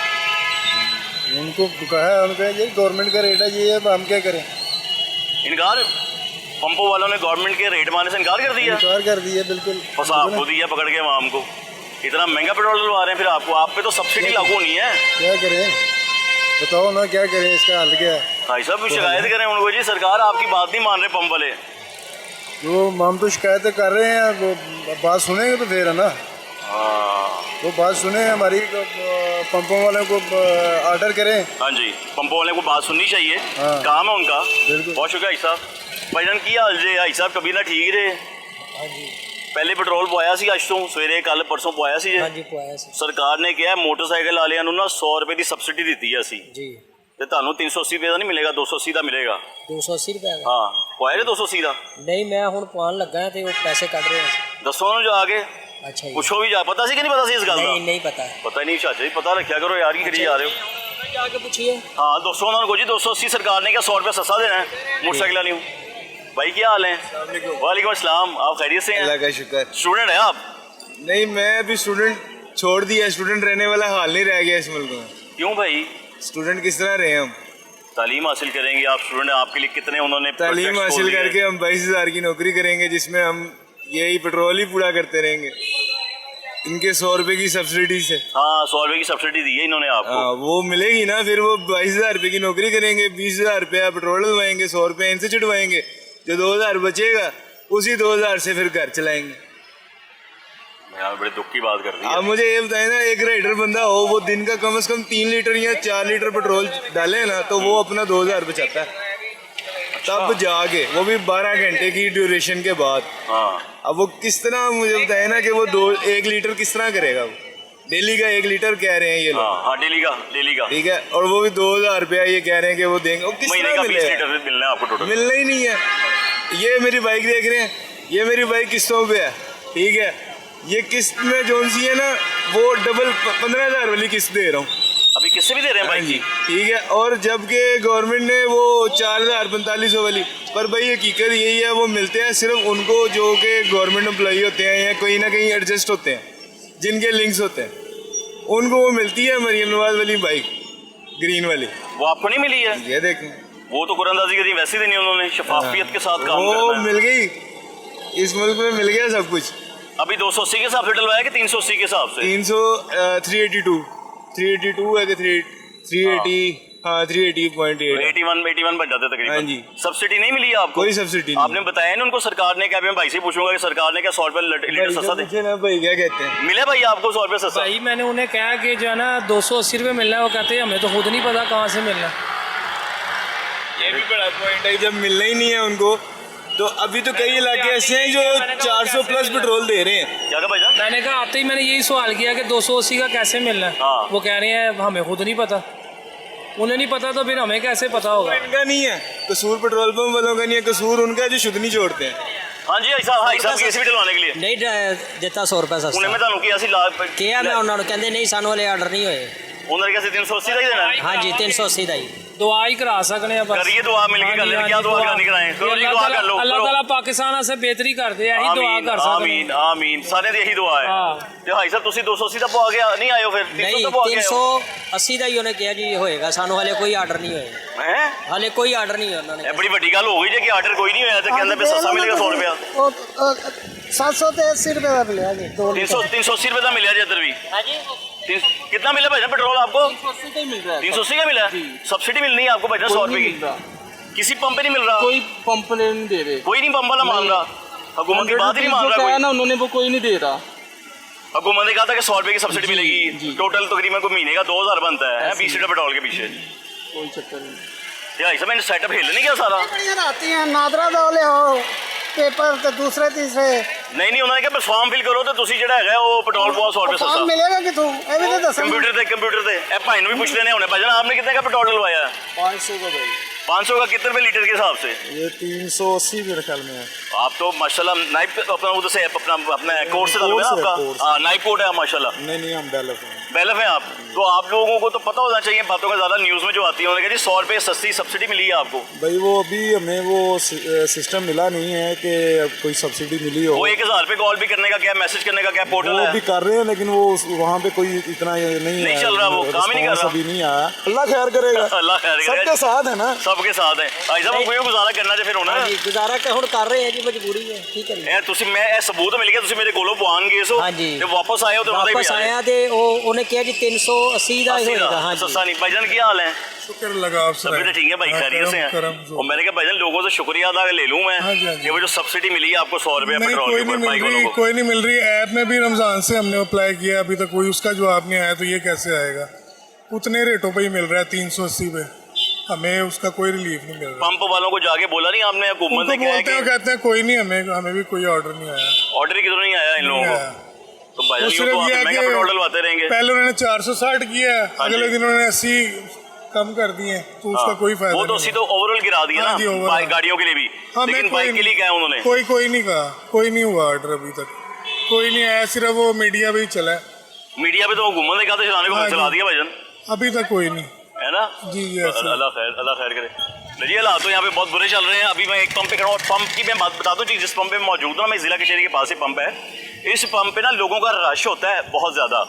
उनको कहा, उनका ये गवर्नमेंट का रेट है, ये अब हम क्या करें? इनकार? पंपों वालों ने गवर्नमेंट के रेट मानने से इनकार कर दिया? इनकार कर दिया, बिल्कुल। बस आपको दिया पकड़ के आवाम को। इतना महंगा पेट्रोल डलवा रहे हैं फिर आपको, आप पे तो सब्सिडी लागू नहीं है। क्या करें बताओ ना, क्या करें? इसका हल क्या है? भाई साहब शिकायत करें उनको जी, सरकार आपकी बात नहीं मान रहे पंप वाले। तो हम तो शिकायतें कर रहे हैं, वो बात सुनेंगे तो फिर है ना। वो बात सुने हमारी, पंपों वाले को ऑर्डर करें। हाँ जी, पंपों वाले को बात सुननी चाहिए, काम है उनका। बहुत शुक्रिया भाई साहब। भाईजान की हाल जे भाई साहब, कभी ना ठीक रहे। पहले पेट्रोल पवाया सी, अज तो सवेरे कल परसों पवाया सी जे। सरकार ने कहा मोटरसाइकिल वालियां नूं ना 100 रुपए की सब्सिडी दी है असी जी, ਤੇ ਤੁਹਾਨੂੰ 380 ਰੁਪਏ ਦਾ ਨਹੀਂ ਮਿਲੇਗਾ, 280 ਦਾ ਮਿਲੇਗਾ। 280 ਰੁਪਏ ਦਾ? ਹਾਂ ਪਵਾਇਆ 280 ਦਾ? ਨਹੀਂ, ਮੈਂ ਹੁਣ ਪਵਾਉਣ ਲੱਗਾ ਤੇ ਉਹ ਪੈਸੇ ਕੱਢ ਰਹੇ ਆ। ਦੱਸੋ ਉਹਨੂੰ ਜਾ ਕੇ। ਅੱਛਾ ਜੀ, ਪੁੱਛੋ ਵੀ ਜਾ, ਪਤਾ ਸੀ ਕਿ ਨਹੀਂ ਪਤਾ ਸੀ ਇਸ ਗੱਲ ਦਾ? ਨਹੀਂ ਨਹੀਂ ਪਤਾ। ਪਤਾ ਨਹੀਂ ਚਾਚਾ ਜੀ, ਪਤਾ ਰੱਖਿਆ ਕਰੋ ਯਾਰ, ਕੀ ਕਰੀ ਜਾ ਰਹੇ ਹੋ। ਜਾ ਕੇ ਪੁੱਛੀਏ। हाँ दोस्तों उन्होंने को जी 280 सरकार ने क्या 100 रुपया सस्ता देना है मोटरसाइकिल वाली। भाई क्या हाल है? वालेकुम अस्सलाम, आप खैरियत से हैं? अल्लाह का शुक्र। स्टूडेंट है आप? नहीं, मैं अभी स्टूडेंट छोड़ दिया, स्टूडेंट रहने वाला हाल नहीं रह गया इस मुल्क में। क्यों भाई? स्टूडेंट किस तरह रहे हम? तालीम हासिल करेंगे आप, स्टूडेंट आपके लिए कितने उन्होंने तालीम हासिल करके हम 22,000 की नौकरी करेंगे, जिसमें हम यही पेट्रोल ही पूरा करते रहेंगे इनके 100 रुपए की सब्सिडी से। हाँ 100 रुपए की सब्सिडी दी है इन्होंने आपको। वो मिलेगी ना, फिर वो 22,000 रुपए की नौकरी करेंगे, 20,000 रुपया पेट्रोल डलवाएंगे, 100 रुपये इनसे चिटवाएंगे, जो 2,000 बचेगा उसी 2,000 से फिर घर चलाएंगे। यार बड़े दुख की बात कर दी। आप मुझे ये बताएं ना, एक राइडर बंदा हो, वो दिन का कम से कम 3 लीटर या 4 लीटर पेट्रोल डाले ना, तो वो अपना 2,000 बचाता है। तब जाके वो भी 12 घंटे की ड्यूरेशन के बाद। हाँ अब वो किस तरह, मुझे बताए ना कि वो 1 लीटर किस तरह करेगा वो। डेली का 1 लीटर कह रहे हैं ये लोग। हाँ डेली का ठीक है, और वो भी 2,000 रुपया ये कह रहे हैं कि वो देंगे। वो किस महीने तरह का 20 मिलेगा? लीटर मिलना है आपको टोटल? मिलना ही नहीं है। ये मेरी बाइक देख रहे हैं, ये मेरी बाइक किस्तों पे है, ठीक है। ये किस्त में जो सी है ना, वो डबल 15,000 वाली किस्त दे रहा हूँ अभी। किससे भी दे रहे हैं भाई जी? ठीक है, और जबकि गवर्नमेंट ने वो 4,4500 वाली, पर भाई हकीकत यही है, वो मिलते हैं सिर्फ उनको जो कि गवर्नमेंट एम्प्लॉई होते हैं या कहीं ना कहीं एडजस्ट होते हैं, जिनके लिंक्स होते हैं, उनको वो मिलती है मरियम नवाज वाली बाइक, ग्रीन वाली। वो आपको नहीं मिली है? ये देखें, वो तो कुरानदाजी करी, वैसे देनी उन्होंने, शफाफियत के साथ काम वो करना है। मिल गई, इस मुल्क में मिल गया सब कुछ। अभी 280 के हिसाब से डलवाया कि 380 के हिसाब से? 382 है कि 380, हाँ 380.8, 81 बन जाते तकरीबन। हाँ जी। सब्सिडी नहीं मिली आपको? कोई सब्सिडी नहीं। आपने बताया ना उनको, सरकार ने क्या? मैं भाई से पूछूंगा कि सरकार ने क्या 100 रुपये लीटर सस्ता दे? पूछे ना भाई, क्या कहते हैं? मिले भाई आपको 100 रुपये सस्ता? भाई मैंने उन्हें कहा कि जो है ना 280 रुपये मिल रहा है, वो कहते हैं हमें तो खुद नहीं पता कहाँ से मिल रहा है। ये भी बड़ा पॉइंट है, जब मिलना ही नहीं है उनको, तो अभी तो कई इलाके ऐसे हैं जो 400 प्लस पेट्रोल दे रहे हैं। क्या भाई? मैंने कहा आते ही मैंने यही सवाल किया कि 280 का कैसे मिल रहा है? हाँ। वो कह रहे हैं हमें खुद नहीं पता। उन्हें नहीं पता तो फिर हमें कैसे पता होगा? इनका नहीं है कसूर, पेट्रोल पंप वालों का नहीं है कसूर, उनका जो शुद्ध नहीं छोड़ते हैं। हाँ जी भाई साहब केस भी डलवाने के लिए नहीं ਦਿੱਤਾ 100 ਰੁਪਏ ਸਸਤਾ। ਉਹਨੇ ਮੈਂ ਤੁਹਾਨੂੰ ਕਿਹਾ ਸੀ ਲਾ ਕਿਹਾ ਮੈਂ ਉਹਨਾਂ ਨੂੰ, ਕਹਿੰਦੇ ਨਹੀਂ ਸਾਨੂੰ ਵਾਲੇ ਆਰਡਰ ਨਹੀਂ ਹੋਏ। ਉਹਨਾਂ ਨੇ ਕਿਹਾ ਸੀ 380 ਦਾ ਹੀ ਦੇਣਾ ਹੈ। हाँ जी 380 ਦਾ ਹੀ दुआ ही करा सकने हैं बस। करिए दुआ मिल के कर लें, क्या दुआ करानी कराएं? करो जी दुआ कर लो। अल्लाह ताला पाकिस्तान से बेहतरी कर दे, यही दुआ कर सकते आमीन आमीन, सारे ਦੀ ਇਹੀ ਦੁਆ ਹੈ। ਤੇ ਭਾਈ ਸਾਹਿਬ ਤੁਸੀਂ 280 ਦਾ ਪਵਾ ਕੇ ਨਹੀਂ ਆਇਓ, ਫਿਰ 300 ਦਾ ਪਵਾ ਕੇ ਆਇਓ। 380 ਦਾ ਹੀ ਉਹਨੇ ਕਿਹਾ ਜੀ ਹੋਏਗਾ, ਸਾਨੂੰ ਹਲੇ ਕੋਈ ਆਰਡਰ ਨਹੀਂ ਹੋਇਆ। ਹੈ ਹਲੇ ਕੋਈ ਆਰਡਰ ਨਹੀਂ ਹੋਇਆ ਉਹਨਾਂ ਨੇ। ਇਹ ਬੜੀ ਵੱਡੀ ਗੱਲ ਹੋ ਗਈ ਜੇ ਕਿ ਆਰਡਰ ਕੋਈ ਨਹੀਂ ਹੋਇਆ ਤੇ ਕਹਿੰਦਾ ਵੀ ਸਸਤਾ ਮਿਲੇਗਾ 100 ਰੁਪਿਆ। 780 रुपए का मिलेगा जी। 380 रुपए का मिला जी इधर भी। हाँ जी कितना मिला भाई पेट्रोल आपको? 380 का ही मिल रहा है। 380 का मिला? सब्सिडी मिलनी है आपको भाई 100 रुपए की? किसी पंप पे नहीं मिल रहा? कोई पंप नहीं दे रहे, कोई नहीं पंप वाला मान रहा, हुकूमत की बात ही नहीं मान रहा कोई ना उन्होंने, वो कोई नहीं दे रहा। हुकूमत ने कहा था कि 100 रुपए की सब्सिडी मिलेगी, टोटल तकरीबन को महीने का 2,000 बनता है 20 लीटर पेट्रोल के पीछे। कोई चक्कर नहीं। भाई साहब मैंने सेटअप हिल नहीं किया सारा? आती हैं नादरा दौले हो पेपर तो दूसरे तीसरे नहीं उन्होंने कहा फॉर्म फिल करो तो ਤੁਸੀਂ ਜਿਹੜਾ ਹੈਗਾ ਉਹ पेट्रोल पवाओ 100 रुपए सस्ता मिलेगा कि तू ये भी तो दस कंप्यूटर पे ए भाई ने भी पूछ लेने होने भाईजान आपने कितने का पेट्रोल डलवाया है? 500 का भाई। 500 का कितने रुपए लीटर के हिसाब से? ये 380 मेरे ख्याल में है। आप तो माशाल्लाह नाइप अपना उधर से अपना कोर्स से ताल्लुक है आपका? हाँ नाइप कोर्ट है माशाल्लाह। नहीं हम बेलफ हैं। बेलफ हैं आप? तो आप लोगों को तो पता होना चाहिए बातों का, ज़्यादा न्यूज़ में जो आती है उन्होंने कहा जी 100 रुपये सस्ती सब्सिडी मिली है आपको। भाई वो अभी हमें वो सिस्टम मिला नहीं है कि कोई सब्सिडी मिली हो। वो 1000 रुपये कॉल भी करने का क्या, मैसेज करने का क्या पोर्टल वो है? भी कर रहे हैं लेकिन वो वहाँ पे कोई इतना नहीं चल रहा, वो काम ही नहीं कर रहा। अभी नहीं आया। अल्लाह खैर करेगा। अल्लाह खैर करेगा। सबके साथ है ना? सबके साथ है भाई साहब, कोई गुजारा करना चाहिए फिर होना है। गुजारा ਹੁਣ ਕਰ ਰਹੇ हैं जी, मजबूरी है ठीक है। ਤੁਸੀਂ ਮੈਂ ਇਹ ਸਬੂਤ ਮਿਲ ਗਿਆ, ਤੁਸੀਂ ਮੇਰੇ ਕੋਲੋਂ ਪਵਾਨ ਗਏ ਸੋ हाँ जी ਤੇ ਵਾਪਸ ਆਏ ਹੋ ਤੇ ਉਹਨਾਂ ਦਾ वापस भी आया ਤੇ ਉਹ ਉਹਨੇ ਕਿਹਾ ਜੀ 380 ਦਾ ਹੀ ਹੋਏਗਾ। हाँ जी सस्ता नहीं। भाईजान क्या हाल है? शुक्र लगा आपसे। तबीयत ठीक है भाई, खैरियत से हैं? और मैंने कहा भाईजान लोगों से शुक्रिया अदा ले लूँ मैं कि वो जो सब्सिडी मिली है आपको 100 रुपया पेट्रोल के ऊपर बाइक वालों को। कोई नहीं मिल रही। ऐप में भी रमज़ान से हमने अप्लाई किया, अभी तक कोई उसका जवाब नहीं आया, तो ये कैसे आएगा? उतने रेटों पे ही मिल रहा है 380 पे, हमें उसका कोई रिलीफ नहीं मिल रहा। पंप वालों को जाके बोला नहीं आपने? हुकूमत ने कहते हैं कोई नहीं, हमें भी कोई ऑर्डर नहीं आया। ऑर्डर किधरों नहीं आया इन लोगों को? तो भाईजान ये तो महंगा पेट्रोल डलवाते रहेंगे। पहले उन्होंने 460 किया है, अगले दिन उन्होंने 80 कम कर दिए, तो उसका कोई फायदा नहीं। वो तो सीधे ओवरऑल गिरा दिया ना गाड़ियों के लिए भी, लेकिन बाइक के लिए क्या उन्होंने? कोई नहीं कहा, कोई नहीं हुआ ऑर्डर अभी तक, कोई नहीं आया, सिर्फ वो मीडिया पे ही चला है। मीडिया पे तो हुकूमत ने कहा था चलाने को, चला दिया भाईजान, अभी तक कोई नहीं है ना। जी अल्लाह खैर करे। जी हालात तो यहाँ पे बहुत बुरे चल रहे हैं। अभी मैं एक पंप पे खड़ा हूँ। पंप की मैं बात बता दूँ जी, जिस पंप पे मौजूद हूँ मैं, जिला कचहरी के पास ही पंप है। इस पंप पे ना लोगों का रश होता है बहुत ज़्यादा।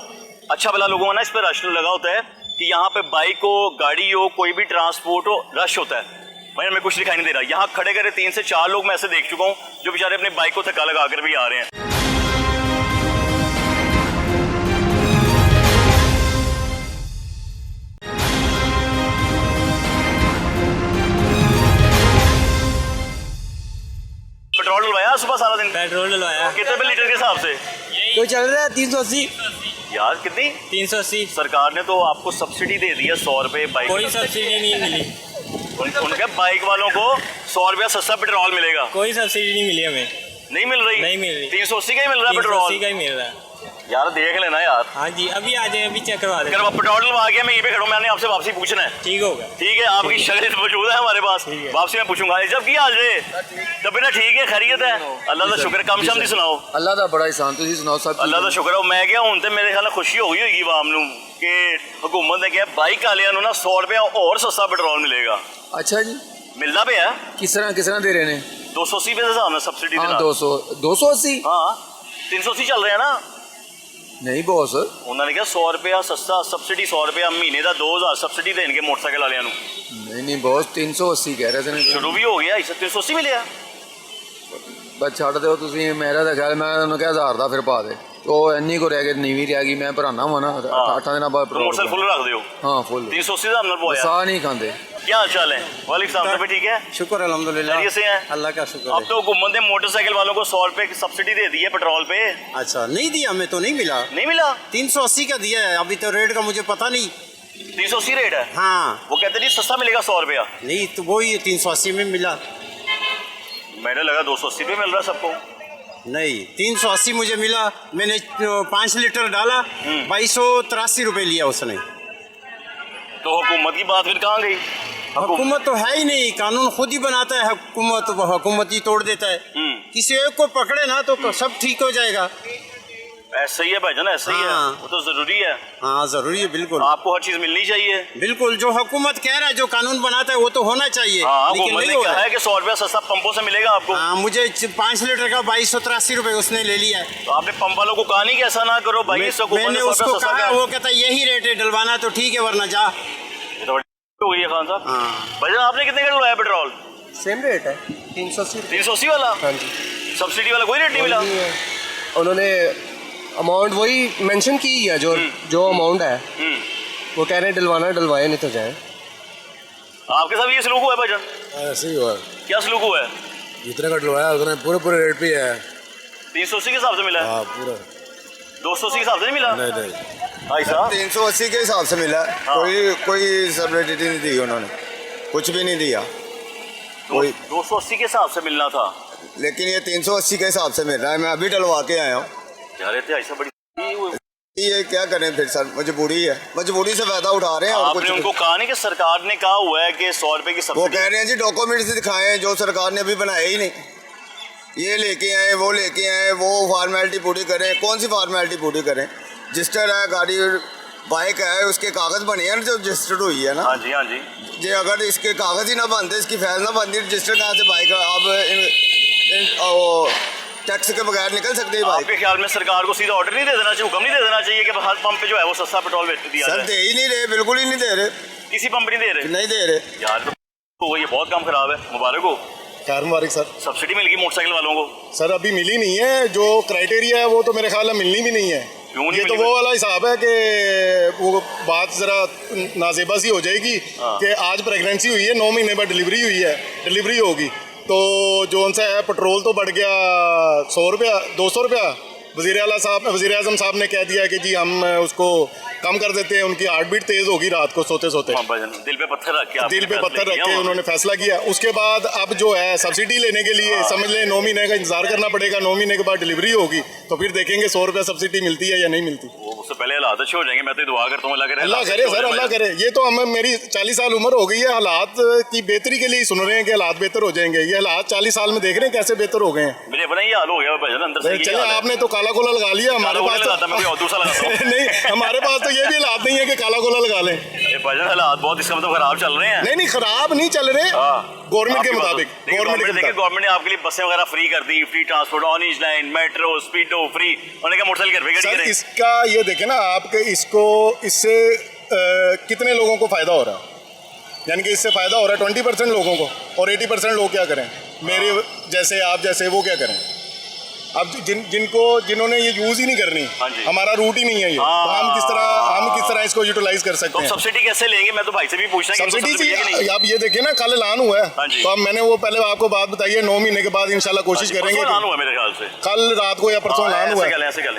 अच्छा भला लोगों का ना इस पर रश लगा होता है कि यहाँ पे बाइक हो, गाड़ी हो, कोई भी ट्रांसपोर्ट हो, रश होता है। भाई हमें कुछ दिखाई नहीं दे रहा। यहाँ खड़े खड़े 3 से 4 लोग मैं ऐसे देख चुका हूँ जो बेचारे अपनी बाइक को धक्का लगा कर भी आ रहे हैं। पेट्रोल डलवाया सुबह सारा दिन? पेट्रोल डलवाया। कितने रुपए लीटर के हिसाब से? तो चल रहा है 380। यार कितनी? 380। सरकार ने तो आपको सब्सिडी दे दी है 100 रुपए बाइक। कोई सब्सिडी नहीं मिली। उनके बाइक वालों को 100 रुपया सस्ता पेट्रोल मिलेगा। कोई सब्सिडी नहीं मिली हमें। नहीं मिल रही? नहीं मिल रही। 380 का ही मिल रहा है पेट्रोल? 380 का ही मिल रहा है यार। देख लेना यार। हाँ जी अभी आ जाए, अभी चेक करवा दे। पेट्रोल डलवा के मैं यहीं पे खड़ा हूं, मैंने आपसे वापसी पूछना है। ठीक होगा। ठीक है, आपकी शक्ल मौजूद है हमारे पास, वापसी में पूछूंगा। जब की हाल रे तभी ना ठीक है, खैरियत है? अल्लाह का शुक्र। कम शम दी सुनाओ। अल्लाह का बड़ा एहसान, तुसी सुनाओ सब। अल्लाह का शुक्र है। मैं क्या हूं ते मेरे ख्याल खुशी हो गई होगी आवाम नूं कि हुकूमत ने कहा बाइक वालियां नूं ना 100 रुपया और सस्ता पेट्रोल मिलेगा। अच्छा जी, मिलता पे है। किस तरह दे रहे हैं? 280 रुपए के हिसाब में सब्सिडी देना। 280? हाँ 380 चल रहे हैं ना। नहीं बॉस, उन्होंने कहा 100 रुपया सस्ता सब्सिडी, 100 रुपया महीने का 2000 सब्सिडी देंगे मोटरसाइकिल वाले। नहीं बॉस 380 कह रहे थे। शुरू भी हो गया इस 380 मिले। बस छड़ दो तुसी, मेरा तो ख्याल मैं उन्होंने कहा 1000 का फिर पा दे, तो इन्नी को रह गई नीवी रह गई। मैं भराना वा ना 8 दिन बाद मोटरसाइकिल फुल रख दो। हाँ फुल 380 का हमने बोया। सा नहीं खाते। क्या हाल चाल है? वालेकुम सलाम। ठीक है, शुक्र अल्हम्दुलिल्लाह। से हैं? अल्लाह का शुक्र अब तो हुकूमत ने मोटरसाइकिल वालों को 100 रुपए की सब्सिडी दे दी है पेट्रोल पे। अच्छा नहीं दिया, हमें तो नहीं मिला। नहीं मिला? 380 का दिया है, अभी तो रेट का मुझे पता नहीं। 380 रेट है? हाँ वो कहते नहीं सस्ता मिलेगा 100 रुपया। नहीं तो वही 380 में मिला। मैंने लगा 280 पे मिल रहा सबको। नहीं 380 मुझे मिला। मैंने 5 लीटर डाला, 2283 रुपए लिया उसने। तो हुकूमत की बात फिर कहाँ गई? हुकूमत तो है ही नहीं, कानून खुद ही बनाता है हुकूमत, हुकूमत ही तोड़ देता है। किसी एक को पकड़े ना तो सब ठीक हो जाएगा। ऐसा ही है भाईजान, ऐसा ही है। वो तो जरूरी है। हाँ जरूरी है, बिल्कुल। आपको हर चीज मिलनी चाहिए। बिल्कुल, जो हुकूमत कह रहा है, जो कानून बनाता है वो तो होना चाहिए। हाँ, लेकिन हुकूमत नहीं ने हो कहा रहा है कि 100 रुपया सस्ता पंपों से मिलेगा आपको। हाँ, मुझे 5 लीटर का 2283 रुपए उसने ले लिया है। तो आपने पंप वालों को कहा नहीं कि ऐसा ना करो भाई? मैंने उसको कहा, वो कहता यही रेट है, डलवाना तो ठीक है वरना जा। हो गई है खान साहब। भाईजान आपने कितने का डलवाया पेट्रोल? सेम रेट है 380 वाला। हाँ जी। सब्सिडी वाला कोई रेट नहीं मिला? उन्होंने अमाउंट वही मेंशन की है, जो अमाउंट है वो कह रहे हैं डलवाए नहीं तो जाए। आपके साथ ये सलूक हुआ है भाईजान? ऐसे ही हुआ। क्या सलूक हुआ है? जितने का डलवाया उतने पूरे रेट पे है। 380 के हिसाब से मिला है? हाँ पूरा। 280 के हिसाब से नहीं मिला? नहीं भाई साहब 380 के हिसाब से मिला। कोई सब्सिडी नहीं दी उन्होंने, कुछ भी नहीं दिया। 280 के हिसाब से मिलना था, लेकिन ये 380 के हिसाब से मिल रहा है। मैं अभी डलवा के आया हूँ। यार ऐसा बड़ी ये क्या करें फिर सर, मजबूरी है, मजबूरी से फायदा उठा रहे हैं। और आपने उनको कहा नहीं कि सरकार ने कहा हुआ है कि 100 रुपए की सब्सिडी? वो कह रहे हैं जी डॉक्यूमेंट्स दिखाएं जो सरकार ने अभी बनाया ही नहीं। ये लेके आए, वो लेके आए, वो फॉर्मेलिटी पूरी करें। कौन सी फॉर्मेलिटी पूरी करें? रजिस्टर है, गाड़ी बाइक है, उसके कागज बने हैं जो रजिस्टर्ड हुई है ना। हाँ जी, हाँ जी। जी अगर इसके कागज ही ना बनते, इसकी फाइल ना बनती, रजिस्टर कहाँ से बाइक अब टैक्स के बगैर निकल सकती है बाइक? आपके ख्याल में सरकार को सीधा ऑर्डर नहीं दे देना चाहिए, हुक्म नहीं दे देना चाहिए कि हर पंप पे जो है वो सस्ता पेट्रोल दिया जाए? सर दे ही नहीं रहे, बिल्कुल ही नहीं दे रहे। किसी पंप नहीं दे रहे? नहीं दे रहे यार। तो ये बहुत काम खराब है। मुबारक हो। कार मुबारक सर। सब्सिडी मिल गई मोटरसाइकिल वालों को? सर अभी मिली नहीं है, जो क्राइटेरिया है वो तो मेरे ख्याल में मिलनी भी नहीं है। क्यों नहीं ये तो मिली? वो वाला हिसाब है कि वो बात ज़रा नाजेबा सी हो जाएगी कि आज प्रेगनेंसी हुई है, 9 महीने बाद डिलीवरी हुई है, डिलीवरी होगी तो जो उनसे है पेट्रोल तो बढ़ गया 100 रुपया 200 रुपया। वज़ीर आज़म साहब ने कह दिया कि जी हम उसको कम कर देते हैं, उनकी हार्ट बीट तेज़ होगी रात को सोते सोते। हाँ भाईजान, दिल पे पत्थर रख के दिल पे पत्थर रख के उन्होंने फैसला किया। उसके बाद अब जो है सब्सिडी लेने के लिए समझ लें 9 महीने का इंतजार करना पड़ेगा, 9 महीने के बाद डिलीवरी होगी तो फिर देखेंगे 100 रुपया सब्सिडी मिलती है या नहीं मिलती। वो उससे पहले हालात अच्छे हो जाएंगे, मैं तो दुआ करता हूँ अल्लाह करे सर, अल्लाह करे। ये तो हमें मेरी 40 साल उम्र हो गई है, हालात की बेहतरी के लिए सुन रहे हैं कि हालात बेहतर हो जाएंगे। ये हालात 40 साल में देख रहे हैं कैसे बेहतर हो गए हैं। मेरे अपना ये हाल हो गया भाईजान अंदर से। चले आपने तो काला गोला लगा लिया, हमारे पास नहीं, हमारे पास तो ये भी हालात नहीं है कि काला गोला लगा लें। भाईजान हालात बहुत इसका मतलब खराब चल रहे हैं। नहीं खराब नहीं चल रहे, गवर्नमेंट के मुताबिक। गवर्नमेंट ने आपके लिए बसें वगैरह फ्री कर दी, free transport, orange line, metro, Speedo free. उन्होंने कहा मोटरसाइकिल घर पे सर खड़ी इसका ये देखें ना आपके इससे कितने लोगों को फायदा हो रहा है, यानी कि इससे फायदा हो रहा है 20% लोगों को, और 80% लोग क्या करें, मेरे जैसे आप जैसे वो क्या करें। अब जिन्होंने ये यूज ही नहीं करनी, हमारा रूट ही नहीं है ये, तो हम किस तरह इसको यूटिलाइज कर सकते हैं। तो सब्सिडी कैसे लेंगे, मैं तो भाई से भी पूछना है। सब्सिडी से आप ये देखिए ना, कल ऐलान हुआ है तो अब मैंने वो पहले आपको बात बताई है, 9 महीने के बाद इंशाल्लाह कोशिश करेंगे। मेरे ख्याल से कल रात को या परसों ऐलान हुआ है,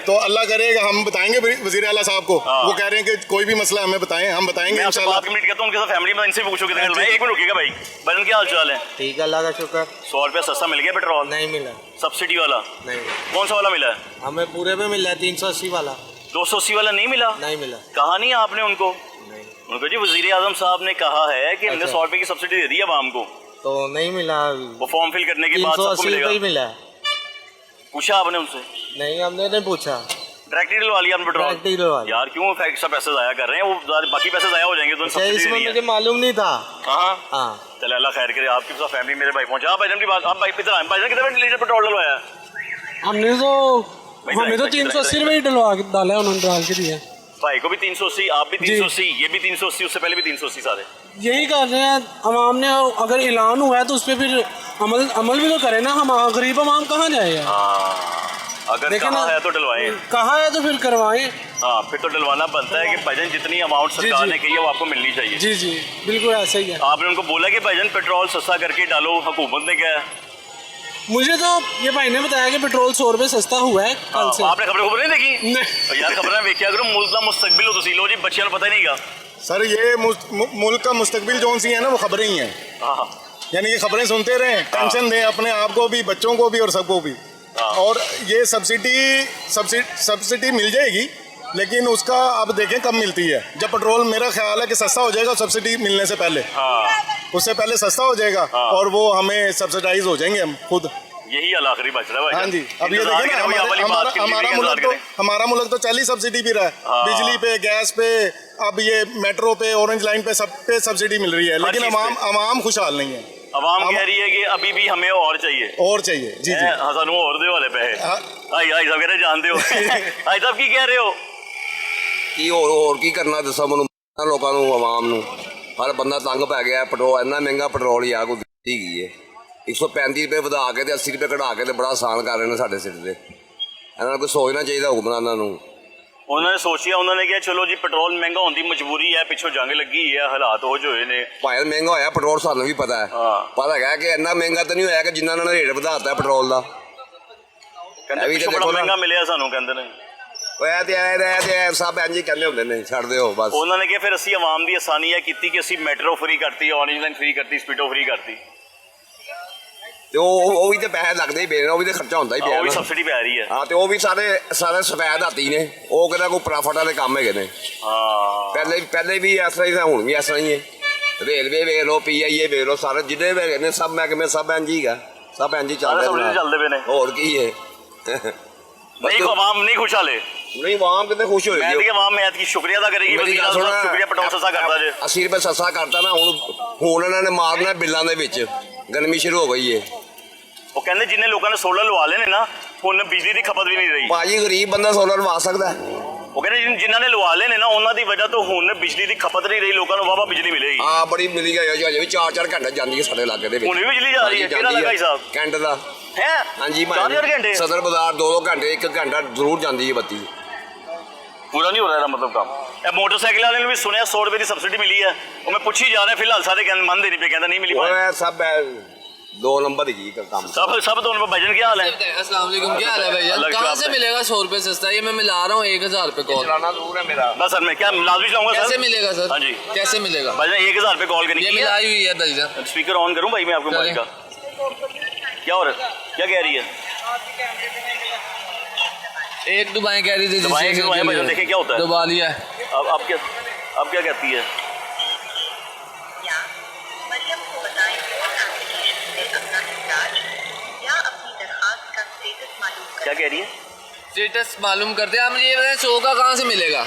तो अल्लाह करेगा हम बताएंगे वज़ीर आला साहब को। वो कह रहे हैं कि कोई भी मसला हमें बताएं, हम बताएंगे इंशाल्लाह। बात कंप्लीट करता हूं उनके साथ, फैमिली में इनसे पूछो कितने। एक मिनट रुकिएगा भाई, बजन क्या हाल चाल है? ठीक है, अल्लाह का शुक्र। 100 रुपया सस्ता मिल गया पेट्रोल? नहीं मिला। सब्सिडी वाला नहीं। कौन सा वाला मिला है? हमें पूरे में मिला है 380 वाला। 280 वाला नहीं मिला? नहीं मिला। कहा नहीं आपने उनको? नहीं। उनको जी वज़ीर आज़म साहब ने कहा है कि हमने 100 रुपए की सब्सिडी दे दी है आवाम को, तो नहीं मिला। वो फॉर्म फिल करने के बाद सबको मिलेगा। मिला। पूछा आपने उनसे? नहीं, हमने नहीं पूछा। डायरेक्ट डलवा लिया पेट्रोल? यार क्यों एक्स्ट्रा पैसे जाया कर रहे हैं, वो बाकी पैसे जाया हो जाएंगे तो इसमें मुझे मालूम नहीं था। हाँ चले अल्लाह खैर करे, आपकी साथ फैमिली मेरे भाई पहुंचा। भाईजान की बात, आप भाई भाईजान कितने लीटर पेट्रोल डलवाया? हमें तो 380 रुपये ही डाला है उन्होंने, डाल के दिया। भाई को भी 380, आप भी 380, ये भी 380, उससे पहले भी 380 सारे यही कर रहे हैं। अवाम ने अगर ऐलान हुआ है तो उस पर फिर अमल भी तो करें ना। हम गरीब अवाम कहाँ जाए यार? अगर कहा है तो डलवाएं, कहा है तो फिर करवाएं। हाँ फिर तो डलवाना बनता है कि भाईजान जितनी अमाउंट सरकार ने कही है वो आपको मिलनी चाहिए। जी जी बिल्कुल ऐसा ही है। आपने उनको बोला कि भाईजान पेट्रोल सस्ता करके डालो, हुकूमत ने क्या है? मुझे तो ये भाई ने बताया कि पेट्रोल 100 रुपये सस्ता हुआ है कल से। आपने खबर नहीं देखी? नहीं यार, खबर देखिया करो, मुल्क का मुस्तकबिल हो तुसी लो जी, बच्चियों को पता ही नहीं का। सर ये मुल्क का मुस्तकबिल जोन सी है ना, वो खबरें ही हैं। यानी ये खबरें सुनते रहें, टेंशन दें अपने आप को भी, बच्चों को भी और सबको भी। और ये सब्सिडी मिल जाएगी, लेकिन उसका अब देखें कब मिलती है। जब पेट्रोल मेरा ख्याल है कि सस्ता हो जाएगा सब्सिडी मिलने से पहले, उससे पहले सस्ता हो जाएगा और वो हमें सब्सिडाइज हो जाएंगे हम खुद। यही आखिरी बच रहा है। हाँ जी, अब ये देखिए ना, हमारा मुल्क तो चल ही सब्सिडी भी रहा है, बिजली पे, गैस पे, अब ये मेट्रो पे, ऑरेंज लाइन पे, सब पे सब्सिडी मिल रही है, लेकिन अवाम खुशहाल नहीं है। अवाम कह रही है कि अभी भी हमें और चाहिए जी जी। हसन और दे वाले पैसे आई साहब कह रहे जानते हो आई साहब की कह रहे हो ਕੀ ਹੋਰ ਕੀ ਕਰਨਾ ਦੱਸੋ ਮੈਨੂੰ, ਲੋਕਾਂ ਨੂੰ ਆਵਾਮ ਨੂੰ। ਹਰ ਬੰਦਾ ਤੰਗ ਪੈ ਗਿਆ, ਪੈਟਰੋਲ ਇੰਨਾ ਮਹਿੰਗਾ ਪੈਟਰੋਲ ਹੀ ਆ ਕੋਈ ਦਿੱਤੀ ਗਈ ਹੈ। 135 ਰੁਪਏ ਵਧਾ ਕੇ ਤੇ 80 ਰੁਪਏ ਘਟਾ ਕੇ ਤੇ ਬੜਾ ਆਸਾਨ ਕਰ ਰਹੇ ਨੇ ਸਾਡੇ ਸਿਰ ਤੇ। ਇਹਨਾਂ ਨੂੰ ਕੋਈ ਸੋਚਣਾ ਚਾਹੀਦਾ ਹੁਕਮਰਾਨਾਂ ਨੂੰ। उन्होंने सोचिया, उन्होंने कहा चलो जी पेट्रोल महंगा होने की मजबूरी है, पिछों जंग लगी है, हालात हो जो ने भाई महंगा होया पेट्रोल, सानू भी पता है। पता है कि इन्ना महंगा तो नहीं होया कि जिन्ना उन्होंने रेट ਵਧਾਤਾ पेट्रोल का। महंगा मिले सानू कहते हैं सब इंज ही कहते होंगे ने, छड़ दिओ बस। उन्होंने कहा फिर असी आवाम की आसानी है की कि असी मेट्रो फ्री करती, ऑरेंज लाइन फ्री करती, स्पीडो फ्री करती, ਤੇ ਉਹ ਵੀ ਤੇ ਪੈਸੇ ਲੱਗਦੇ ਹੀ ਪਏ ਨੇ, ਉਹ ਵੀ ਤੇ ਖਰਚਾ ਹੁੰਦਾ ਹੀ ਪਿਆ, ਉਹ ਵੀ ਸਬਸਿਡੀ ਪੈ ਰਹੀ ਹੈ। ਹਾਂ ਤੇ ਉਹ ਵੀ ਸਾਰੇ ਸਫੈਦ ਹਾਤੀ ਨੇ, ਉਹ ਕਹਿੰਦਾ ਕੋਈ ਪ੍ਰੋਫਿਟ ਵਾਲੇ ਕੰਮ ਹੈਗੇ ਨੇ। ਹਾਂ ਪਹਿਲੇ ਵੀ ਇਸ ਤਰ੍ਹਾਂ ਹੀ, ਹੁਣ ਵੀ ਇਸ ਤਰ੍ਹਾਂ ਹੀ ਹੈ। ਰੇਲਵੇ ਵੇਖ ਲਓ, PIA ਵੇਖ ਲਓ, ਸਾਰੇ ਜਿੰਨੇ ਵੀ ਹੈਗੇ ਨੇ ਸਭ ਮਹਿਕਮੇ ਸਭ ਇੰਝ ਹੀ ਗਾ, ਸਭ ਇੰਝ ਹੀ ਚੱਲਦੇ ਪਏ ਨੇ। ਹੋਰ ਕੀ ਹੈ? नहीं आवाम नहीं खुश हाले नहीं, आवाम कितने खुश होएगी। मैं तो आवाम मैं की शुक्रिया अदा करेगी, शुक्रिया पेट्रोल सस्ता करता जे 80 रुपए सस्ता करता ना, ਹੁਣ ਇਹਨਾਂ ਨੇ ਮਾਰਨਾ ਬਿੱਲਾਂ ਦੇ ਵਿੱਚ, ਗਰਮੀ ਸ਼ੁਰੂ ਹੋ ਗਈ ਹੈ। ਉਹ ਕਹਿੰਦੇ ਜਿੰਨੇ ਲੋਕਾਂ ਨੇ ਸੋਲਰ ਲਵਾ ਲਏ ਨੇ ਨਾ, ਹੁਣ ਬਿਜਲੀ ਦੀ ਖਪਤ ਵੀ ਨਹੀਂ ਰਹੀ। ਭਾਜੀ ਗਰੀਬ ਬੰਦਾ ਸੋਲਰ ਲਵਾ ਸਕਦਾ। ਉਹ ਕਹਿੰਦੇ ਜਿਨ੍ਹਾਂ ਨੇ ਲਵਾ ਲਏ ਨੇ ਨਾ, ਉਹਨਾਂ ਦੀ ਵਜ੍ਹਾ ਤੋਂ ਹੁਣ ਬਿਜਲੀ ਦੀ ਖਪਤ ਨਹੀਂ ਰਹੀ, ਲੋਕਾਂ ਨੂੰ ਵਾਵਾ ਬਿਜਲੀ ਮਿਲੇਗੀ। ਹਾਂ ਬੜੀ ਮਿਲੀ ਗਈ, ਅਜੇ ਵੀ 4-4 ਘੰਟੇ ਜਾਂਦੀ ਹੈ ਸਾਡੇ ਇਲਾਕੇ ਦੇ ਵਿੱਚ। ਹੁਣ ਵੀ ਬਿਜਲੀ ਜਾ ਰਹੀ ਹੈ? ਕਿਹੜਾ ਲੱਗਾ ਸਾਹਿਬ? ਕੈਂਟ ਦਾ ਹੈ? ਹਾਂਜੀ 4 ਘੰਟੇ ਸਦਰ ਬਾਜ਼ਾਰ 2-2 ਘੰਟੇ, 1 ਘੰਟਾ ਜ਼ਰੂਰ ਜਾਂਦੀ ਹੈ ਬੱਤੀ। पूरा नहीं हो रहा मतलब काम। ਇਹ ਮੋਟਰਸਾਈਕਲ ਵਾਲੇ ਨੂੰ ਵੀ ਸੁਣਿਆ 100 ਰੁਪਏ ਦੀ ਸਬਸਿਡੀ ਮਿਲੀ ਹੈ, ਉਹ ਮੈਂ ਪੁੱਛੀ ਜਾ ਰਿਹਾ ਫਿਲਹਾਲ ਸਾਰੇ ਕਹਿੰਦੇ ਮੰਨਦੇ ਨਹੀਂ ਪਏ, ਕਹਿੰਦਾ ਨਹੀਂ ਮਿਲੀ। ਉਹ ਸਭ 2 नंबर ही का काम। सब दोनों भाईजान क्या हाल है? अस्सलाम वालेकुम, क्या हाल है भाईजान? कहाँ से मिलेगा 100 रुपए सस्ता? ये मैं मिला रहा हूँ 1000 रुपए कॉल। चलाना दूर है मेरा। बस सर मैं क्या लाजमी चलाऊंगा सर? कैसे मिलेगा सर? हाँ जी कैसे मिलेगा भाईजान? 1000 रुपए कॉल करनी ये मिलाई हुई है भाईजान। स्पीकर ऑन करूँ भाई मैं आपको मोबाइल का? क्या हो रहा है, क्या कह रही है? एक दुबाएं कह रही थी, देखें क्या होता है। दबा लिया। अब क्या कहती है? क्या कह रही है? स्टेटस मालूम करते हैं। आप मुझे ये बताएं 100 का कहाँ से मिलेगा?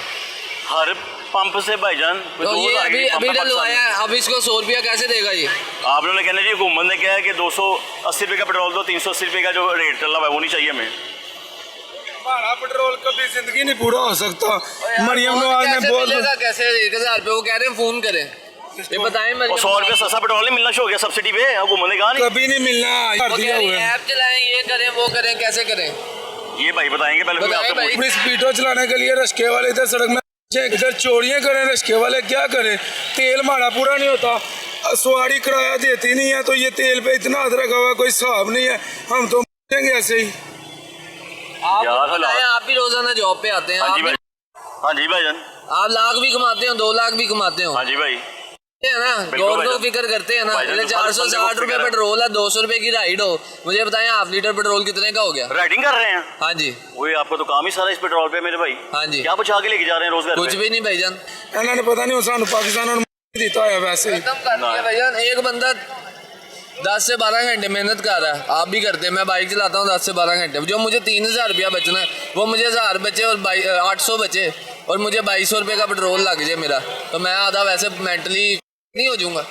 हर पंप से भाईजान। तो ये अभी डलवाया है, अब इसको 100 रुपया कैसे देगा ये? आप लोगों ने कहना जी हुकूमत ने कहा है कि 280 रुपये का पेट्रोल दो, 380 रुपये का जो रेट चल रहा है वो नहीं चाहिए हमें। हमारा पेट्रोल कभी जिंदगी नहीं पूरा हो सकता। मरियम नवाज ने बोल कैसे 1000 रुपये? वो कह रहे हैं फोन करें, ये बताएं। 100 रुपये सस्ता पेट्रोल नहीं मिलना शुरू हो गया सब्सिडी पे, हुकूमत ने कहा नहीं कभी नहीं मिलना। ऐप चलाएं, ये करें वो करें, कैसे करें ये भाई बताएंगे पहले। अपनी स्पीडो चलाने के लिए रिक्शे वाले इधर सड़क में इधर चोरियां करें, रिक्शे वाले क्या करें? तेल हमारा पूरा नहीं होता, सवारी किराया देती नहीं है, तो ये तेल पे इतना हाथ रखा हुआ कोई हिसाब नहीं है, हम तो मरेंगे ऐसे ही। आप भी रोजाना जॉब पे आते हैं? हाँ जी भाईजान। आप लाख भी कमाते हो, 2 लाख भी कमाते हो? हाँ जी भाई है ना, गौर को फिक्र करते हैं ना। 460 रुपए पेट्रोल है, 200 रुपए की राइड हो, मुझे बताएं हाफ लीटर पेट्रोल कितने का हो गया? राइडिंग कर रहे हैं? हाँ जी। वही आपका तो काम ही सारा इस पेट्रोल पे मेरे भाई। हाँ जी। क्या बचा के लेके जा रहे हैं रोजगार? कुछ भी नहीं भाईजान, इन्होंने पता नहीं सानू पाकिस्तान देता है वैसे ही भाईजान। एक बंदा 10 से 12 घंटे मेहनत कर रहा है, आप भी करते हैं, मैं बाइक चलाता हूँ 10 से 12 घंटे, जो मुझे 3000 रुपया बचना है वो मुझे 1000 बचे और 800 बचे और मुझे 2200 रुपये का पेट्रोल लग जाए मेरा, तो मैं आधा वैसे मेंटली नहीं हो जाऊंगा।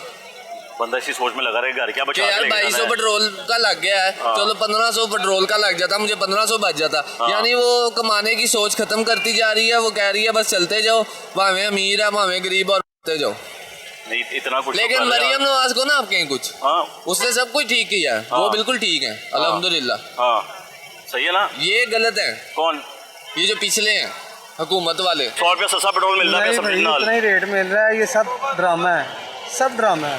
बंदा इसी सोच में लगा रहे घर क्या बचा यार 2200 पेट्रोल का लग गया है, चलो 1500 पेट्रोल का लग जाता, मुझे 1500 बच जाता। यानी वो कमाने की सोच खत्म करती जा रही है, वो कह रही है बस चलते जाओ, भावें अमीर है भावें गरीब और बढ़ते जाओ। नहीं इतना कुछ। लेकिन मरियम नवाज को ना आप कहीं कुछ, उसने सब कुछ ठीक किया है, वो बिल्कुल ठीक है अल्हम्दुलिल्लाह। सही है ना? ये गलत है। कौन? ये जो पिछले हैं हुकूमत वाले। 100 रुपया सस्ता पेट्रोल मिल रहा है, इतना ही रेट मिल रहा है, ये सब ड्रामा है, सब ड्रामा है।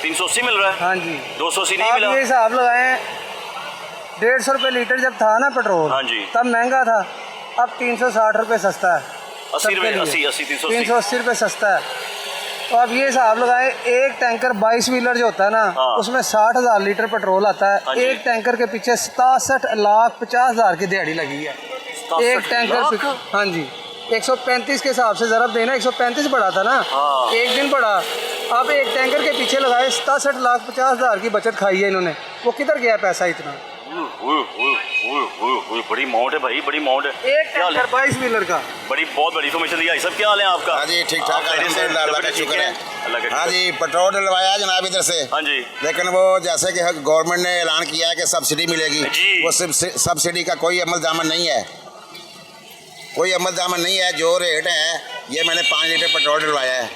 380 मिल रहा है? हाँ जी। 280 नहीं आप मिला? ये हिसाब लगाएं, 150 रुपये लीटर जब था ना पेट्रोल, हाँ जी, तब महंगा था, अब 360 रुपये सस्ता है। 80 रुपये 380 रुपये सस्ता है। तो आप ये हिसाब लगाएं, एक टैंकर 22 व्हीलर जो होता है ना, उसमें 60,000 लीटर पेट्रोल आता है। एक टैंकर के पीछे 67,50,000 की दिहाड़ी लगी है। एक टैंकर, हाँ जी, 135 के हिसाब से ज़रा देना, 135 बढ़ा था ना, एक दिन बढ़ा। आप एक टैंकर के पीछे लगाए 67,50,000 की बचत खाई है इन्होंने, वो किधर गया पैसा इतना? बड़ी अमाउंट है भाई, बड़ी अमाउंट है। एक टैंकर 22 व्हीलर का। बहुत बड़ी इन्फॉर्मेशन दी। सब क्या हाल है आपका? हाँ जी ठीक ठाक, अल्हम्दुलिल्लाह, अल्लाह का शुक्र है। हाँ जी पेट्रोल डलवाया जनाब इधर से। हाँ जी। लेकिन वो जैसे कि गवर्नमेंट ने ऐलान किया है कि सब्सिडी मिलेगी, वो सब्सिडी का कोई अमल दामन नहीं है, कोई अमल दामन नहीं है। जो रेट है ये मैंने 5 लीटर पेट्रोल डलवाया है,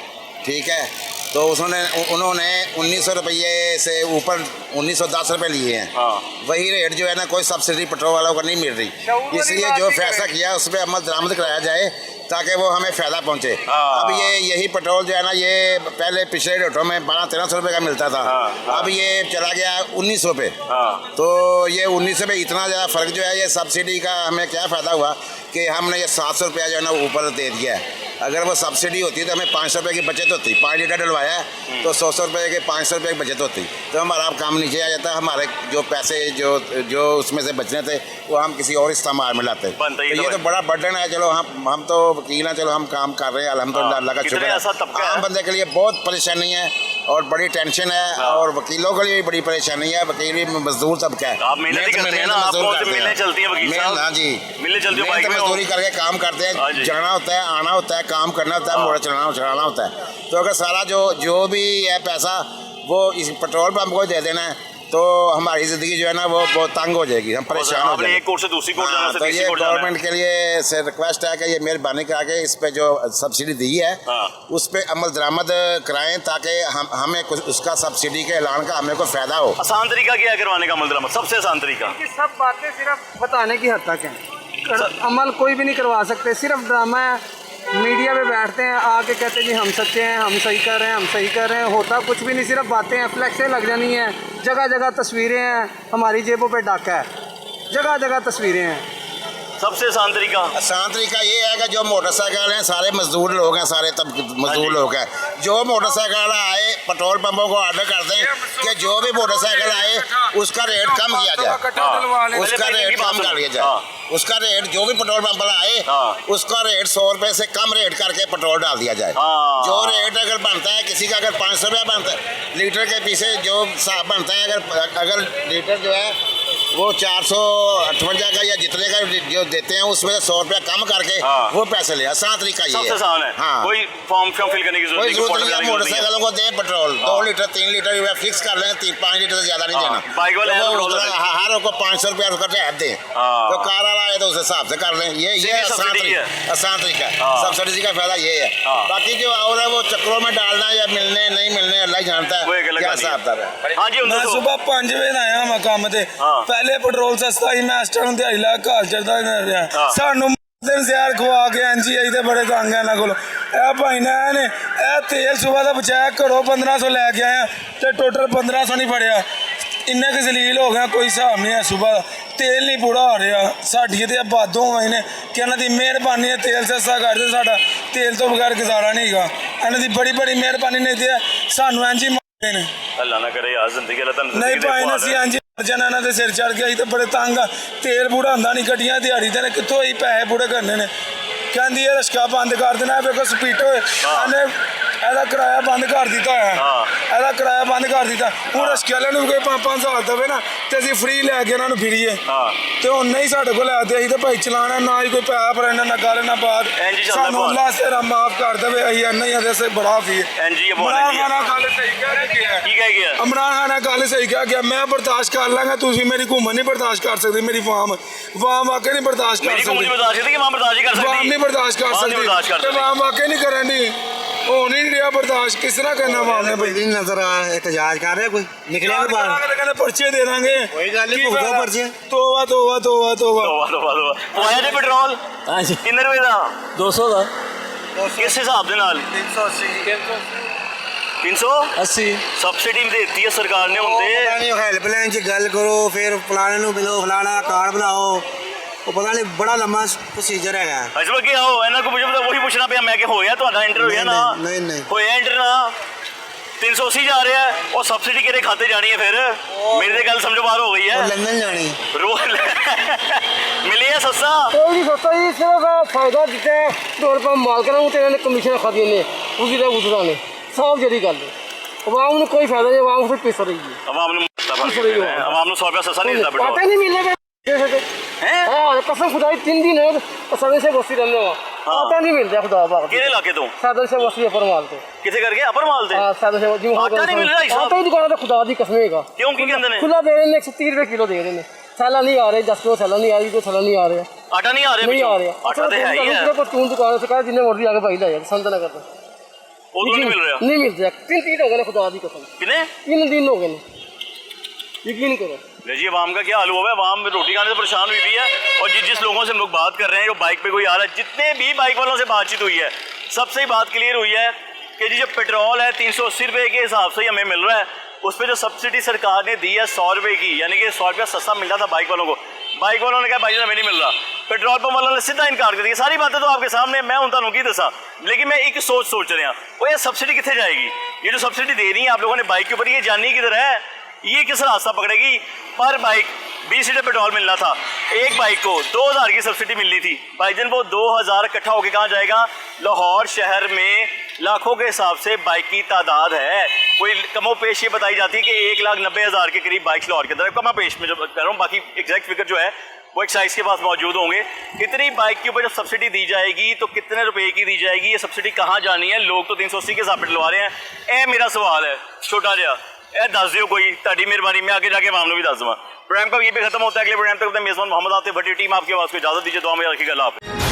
ठीक है, तो उन्होंने 1900 रुपये से ऊपर 1910 रुपये लिए हैं। वही रेट जो है ना कोई सब्सिडी पेट्रोल वालों को नहीं मिल रही, इसलिए जो फैसला किया उस पर अमल दरामद कराया जाए ताकि वो हमें फ़ायदा पहुँचे। अब यही पेट्रोल जो है ना, ये पहले पिछले रेटों में 1200-1300 रुपये का मिलता था, अब ये चला गया 1900 पे। तो ये 1900 पे इतना ज़्यादा फ़र्क जो है, ये सब्सिडी का हमें क्या फ़ायदा हुआ कि हमने ये 700 रुपया जो है ना ऊपर दे दिया है। अगर वो सब्सिडी होती तो हमें 500 रुपये की बचत होती, 5 लीटर डलवाया है तो 100 रुपये के 500 रुपये की बचत होती, तो हमारा काम नीचे आ जाता, हमारे जो पैसे जो उसमें से बचने थे वो हम किसी और इस्तेमाल में लाते। तो ये तो बड़ा बर्डन है। चलो हम तो वकील हैं, चलो हम काम कर रहे हैं अल्हम्दुलिल्लाह, अल्लाह का शुक्र है। आम बंदे के लिए बहुत परेशानी है और बड़ी टेंशन है, और वकीलों के लिए भी बड़ी परेशानी है, वकील भी मजदूर तबका है। हाँ जी, मजदूरी करके काम करते हैं, जाना होता है, आना होता है, काम करना होता है, मोड़ चलाना होता है। तो अगर सारा जो भी है पैसा वो इस पेट्रोल पंप को दे देना है तो हमारी ज़िंदगी जो है ना वो बहुत तंग हो जाएगी, हम परेशान हो जाएंगे। एक कोर्ट से दूसरी कोर्ट जाना, तो ये गवर्नमेंट के लिए से रिक्वेस्ट है कि ये मेहरबानी करा के इस पे जो सब्सिडी दी है उस पे अमल दरामद कराएं ताकि हमें कुछ उसका सब्सिडी के ऐलान का हमें कोई फ़ायदा हो। आसान तरीका क्या है करवाने का अमल दरामद? सबसे आसान तरीका, सब बातें सिर्फ बताने की हद तक हैं, अमल कोई भी नहीं करवा सकते, सिर्फ ड्रामा है। मीडिया पे बैठते हैं, आके कहते हैं जी हम सच्चे हैं, हम सही कर रहे हैं, हम सही कर रहे हैं। होता कुछ भी नहीं, सिर्फ बातें हैं, फ्लैक्सें लग जानी हैं, जगह जगह तस्वीरें हैं, हमारी जेबों पे डाका है, जगह जगह तस्वीरें हैं। सबसे आसान तरीका ये है कि जो मोटरसाइकिल हैं सारे मजदूर लोग हैं, सारे तब मजदूर लोग हैं। जो मोटरसाइकिल आए पेट्रोल पंपों को ऑर्डर कर दें कि जो भी मोटरसाइकिल आए उसका रेट कम किया जाए, उसका रेट कम कर लिया जाए, उसका रेट जो भी पेट्रोल पंप पर आए उसका रेट 100 रुपये से कम रेट करके पेट्रोल डाल दिया जाए। जो रेट अगर बनता है किसी का, अगर 500 रुपया बनता है लीटर के पीछे जो हिसाब बनता है, अगर लीटर जो है वो 458 का या जितने का जो देते हैं उसमें से 100 रुपया कम करके वो पैसे ले। आसान तरीका ये सबसे आसान है। हाँ। कोई फॉर्म फिल करने की कोई जरूरत नहीं है। मोटरसाइकिलों को दें पेट्रोल 2 लीटर 3 लीटर फिक्स कर लें, 5 लीटर से ज्यादा नहीं देना। बाइक वाले हर को 500 रुपया उसका दें, तो कार वाला आए तो उस हिसाब से कर लें। ये आसान तरीका है। सब्सिडी का फायदा ये है। बाकी जो और है वो चक्रों में डालना या मिलने नहीं मिलने अल्लाह जानता है क्या हिसाब है। मैं सुबह 5 बजे आया मैं काम ते, पहले पेट्रोल सस्ता ही मैं इस टाइम दिहाड़ी ला घर चढ़दा रहा, सानू दिन ਜ਼ਹਿਰ ਖਵਾ ਕੇ ਐਂਜੀ ਆਈ ਤੇ ਬੜੇ ਤੰਗ ਆ ਇਹਨਾਂ ਕੋਲ। ਇਹ ਭਾਈ ਨੇ ਇਹ ਤੇਲ ਸੁਬਹ ਦਾ ਬਚਾਇਆ ਘਰੋਂ 1500 ਲੈ ਕੇ ਆਇਆ ਤੇ ਟੋਟਲ 1500 ਨਹੀਂ ਫੜਿਆ। ਇੰਨੇ ਕੁ ਜ਼ਲੀਲ ਹੋ ਗਿਆ, ਕੋਈ ਹਿਸਾਬ ਨਹੀਂ ਹੈ। ਸੁਬਹ ਤੇਲ ਨਹੀਂ ਪੂਰਾ ਆ ਰਿਹਾ, ਸਾਡੀ ਤੇ ਬਾਦੋਂ ਆਏ ਨੇ ਕਿ ਇਹਨਾਂ ਦੀ ਮਿਹਰਬਾਨੀ ਹੈ, ਤੇਲ ਸਸਤਾ ਕਰ ਦੇ, ਸਾਡਾ ਤੇਲ ਤੋਂ ਬਗੈਰ ਗੁਜ਼ਾਰਾ ਨਹੀਂ ਹੈਗਾ। ਇਹਨਾਂ ਦੀ ਬੜੀ ਬੜੀ ਮਿਹਰਬਾਨੀ ਨਹੀਂ ਤੇ ਸਾਨੂੰ ਐਂਜੀ ਮਾਰਦੇ ਨੇ। ਅੱਲਾ ਨਾ ਕਰੇ ਯਾਰ ਜ਼ਿੰਦਗੀ ਅल्लाह ਤੁਹਾਨੂੰ ਨਹੀਂ ਭਾਈ ਨਾ ਅਸੀਂ ਐਂਜੀ ਜਨਾਂ ਇਹਨਾਂ ਦੇ ਸਿਰ ਚੜ ਗਿਆ ਸੀ ਤੇ ਬੜੇ ਤੰਗ ਆ। ਤੇਲ ਪੂਰਾ ਹੁੰਦਾ ਨਹੀਂ, ਗੱਡੀਆਂ ਦਿਹਾੜੀ ਦੇ ਨੇ ਕਿੱਥੋਂ ਹੀ ਪੈਸੇ ਪੂਰੇ ਕਰਨੇ ਨੇ। ਕਹਿੰਦੀ ਇਹ ਰਸ਼ਕਾ ਬੰਦ ਕਰ ਦੇਣਾ, ਵੇਖੋ ਸਪੀਟੋ ਇਹਨੇ ਇਹਦਾ ਕਿਰਾਇਆ ਬੰਦ ਕਰ ਦਿੱਤਾ ਹੋਇਆ, ਇਹਦਾ ਕਿਰਾਇਆ ਬੰਦ ਕਰ ਦਿੱਤਾ। ਹੁਣ ਰਸ਼ਕੇ ਵਾਲਿਆਂ ਨੂੰ ਕੋਈ 5-5 ਦੇਵੇ ਨਾ ਤੇ ਅਸੀਂ ਫ੍ਰੀ ਲੈ ਕੇ ਇਹਨਾਂ ਨੂੰ ਫਿਰੀਏ, ਤੇ ਹੁਣ ਨਹੀਂ ਸਾਡੇ ਕੋਲ ਆਦੇ। ਅਸੀਂ ਤਾਂ ਭਾਈ ਚਲਾਣਾ ਨਾ ਹੀ ਕੋਈ ਪੈਸਾ ਭਰਨਾ ਨਾ ਗੱਲ ਨਾ ਬਾਤ, ਸਾਨੂੰ ਅੱਲਾਹ ਤੇਰਾ ਮਾਫ ਕਰ ਦੇਵੇ। ਅਸੀਂ ਨਹੀਂ ਆਦੇ ਸੇ ਬੜਾ ਫੀ ਇਮਰਾਨ ਖਾਨ ਗੱਲ ਸਹੀ ਕਹਿ ਗਿਆ, ਇਮਰਾਨ ਖਾਨ ਗੱਲ ਸਹੀ ਕਹਿ ਗਿਆ। ਮੈਂ ਬਰਦਾਸ਼ਤ ਕਰ ਲਾਂਗਾ, ਤੁਸੀਂ ਮੇਰੀ ਘੁੰਮਣ ਨਹੀਂ ਬਰਦਾਸ਼ਤ ਕਰ ਸਕਦੇ, ਮੇਰੀ ਵਾਮ ਵਾਕੇ ਨਹੀਂ ਬਰਦਾਸ਼ਤ ਕਰ ਸਕਦੇ, ਵਾਮ ਨਹੀਂ ਬਰਦਾਸ਼ਤ ਕਰ ਸਕਦੇ ਤੇ ਵਾਮ ਵਾਕੇ ਨਹੀਂ ਕਰਨ ਦੀ हो नहीं रहा बर्दाश्त। किस तरह करना मामले भाई नजर एहतजाज कर रहे, कोई निकले कहने पर्चे दे देंगे, कोई गल नहीं, भुगतो पर्चे। तोबा तोबा तोबा तोबा पाया जे पेट्रोल किन्ने रुपए दा 200 ਦਾ किस हिसाब दे नाल 380 सब्सिडी देती है सरकार ने हुंदे हेल्पलाइन च गल करो, फिर फलाने ਨੂੰ ਮਿਲੋ, ਫਲਾਣਾ ਕਾਰਡ ਬਣਾਓ, ਉਹ ਪਤਾ ਨਹੀਂ ਬੜਾ ਲੰਮਾ ਪ੍ਰੋਸੀਜਰ ਹੈਗਾ। ਅਜਬ ਕੀ ਆਓ ਇਹਨਾਂ ਕੋ ਮੁਝੇ ਉਹੀ ਪੁੱਛਣਾ ਪਿਆ ਮੈਂ ਕਿ ਹੋਇਆ ਤੁਹਾਡਾ ਇੰਟਰ ਹੋਇਆ ਨਾ? ਨਹੀਂ ਹੋਇਆ ਇੰਟਰ ਨਾ 380 ਜਾ ਰਿਹਾ ਹੈ, ਉਹ ਸਬਸਿਡੀ ਕਿਹਦੇ ਖਾਤੇ ਜਾਣੀ ਹੈ? ਫਿਰ ਮੇਰੀ ਤੇ ਗੱਲ ਸਮਝੋ ਬਾਹਰ ਹੋ ਗਈ ਹੈ। ਲੰਡਨ ਜਾਣੀ ਮਿਲੀ ਹੈ ਸਸਤਾ? ਕੋਈ ਨਹੀਂ ਸਸਤਾ ਜੀ, ਸਿਰਫ ਫਾਇਦਾ ਦਿੱਤਾ ਪੈਟਰੋਲ ਪੰਪ ਮਾਲਕਾਂ ਨੂੰ ਤੇ ਇਹਨਾਂ ਨੇ ਕਮਿਸ਼ਨ ਖਾਦੀਆਂ ਨੇ ਉਹਦੀ ਦਾ ਉਸਦਾ ਨੇ ਸਾਫ ਜਿਹੜੀ ਗੱਲ ਹੈ। ਆਵਾਮ ਨੂੰ ਕੋਈ ਫਾਇਦਾ ਨਹੀਂ, ਆਵਾਮ ਫਿਰ ਪਿਸ ਰਹੀ ਹੈ। ਆਵਾਮ ਨੂੰ 100 ਰੁਪਏ ਸਸਤਾ ਨਹੀਂ ਦਿੰਦਾ ਪੈਟਰੋਲ, पता नहीं मिलेगा हाँ कसम खुदा 3 दिन हो साधन से बस्ती रहने पता नहीं मिलता खुदा बात। किहड़े इलाके तो? साधन से बस्ती अपर माल तो किथे करके अपर माल ते? हां साधन से जी आटा नहीं मिल रहा है आटा ही दुकान पे खुदा दी कसम है। क्यों की कहंदे ने? खुला दे रहे ने 130 रुपए किलो दे रहे ने, थैला नहीं आ रहे, 10 किलो थैला नहीं आ रही, तो थैला नहीं आ रहा, आटा नहीं आ रहा, नहीं आ रहा आटा तो है ही है। को चून दुकान से कहा जिन्ने मर्जी आके भाई ले जाए संत ना करता उधर नहीं मिल रहा, नहीं मिल रहा। 3 दिन हो गए खुदा दी कसम, कितने 3 दिन हो गए, यकीन करो। जी आवाम का क्या हाल हुआ है? आवाम रोटी खाने से परेशान हुई है, और जिस लोगों से हम लोग बात कर रहे हैं जो बाइक पे कोई आ रहा है, जितने भी बाइक वालों से बातचीत हुई है सबसे ही बात क्लियर हुई है कि जी जो पेट्रोल है 380 रुपये के हिसाब से ही हमें मिल रहा है, उस पर जो सब्सिडी सरकार ने दी है 100 रुपये की, यानी कि 100 रुपया सस्ता मिल रहा था बाइक वालों को। बाइक वालों ने कहा भाई हमें नहीं मिल रहा, पेट्रोल पंप वालों ने सीधा इनकार कर दिया। सारी बातें तो आपके सामने मैं हूं तुहानू की दसा, लेकिन मैं एक सोच रहा वो ये सब्सिडी कितने जाएगी? ये जो सब्सिडी दे रही है आप लोगों ने बाइक के ऊपर, ये जानी किधर है? ये किस रास्ता पकड़ेगी? पर बाइक 20 लीटर पेट्रोल मिलना था, एक बाइक को 2000 की सब्सिडी मिलनी थी। भाईजान वो 2000 इकट्ठा होकर कहाँ जाएगा? लाहौर शहर में लाखों के हिसाब से बाइक की तादाद है। कोई कमो पेश ये बताई जाती है कि 1,90,000 के करीब बाइक लाहौर के अंदर, कमा पेश में जब कर रहा हूँ, बाकी एग्जैक्ट फिगर जो है वो एक्साइज के पास मौजूद होंगे। इतनी बाइक के ऊपर जब सब्सिडी दी जाएगी तो कितने रुपए की दी जाएगी? ये सब्सिडी कहाँ जानी है? लोग तो 380 के हिसाब से डलवा रहे हैं। ए मेरा सवाल है छोटा जहा, ए दस दियो कोई, ताड़ी मेहरबानी, मैं आगे जाके मामलों भी दस दूँगा। प्रोग्राम का ये भी खत्म होता है। अगले प्रोग्राम तक मेजबान मोहम्मद आते बड़ी टीम आपके पास को इजाजत दीजिए, दुआ में रखिएगा। अल्लाह हाफ़िज़।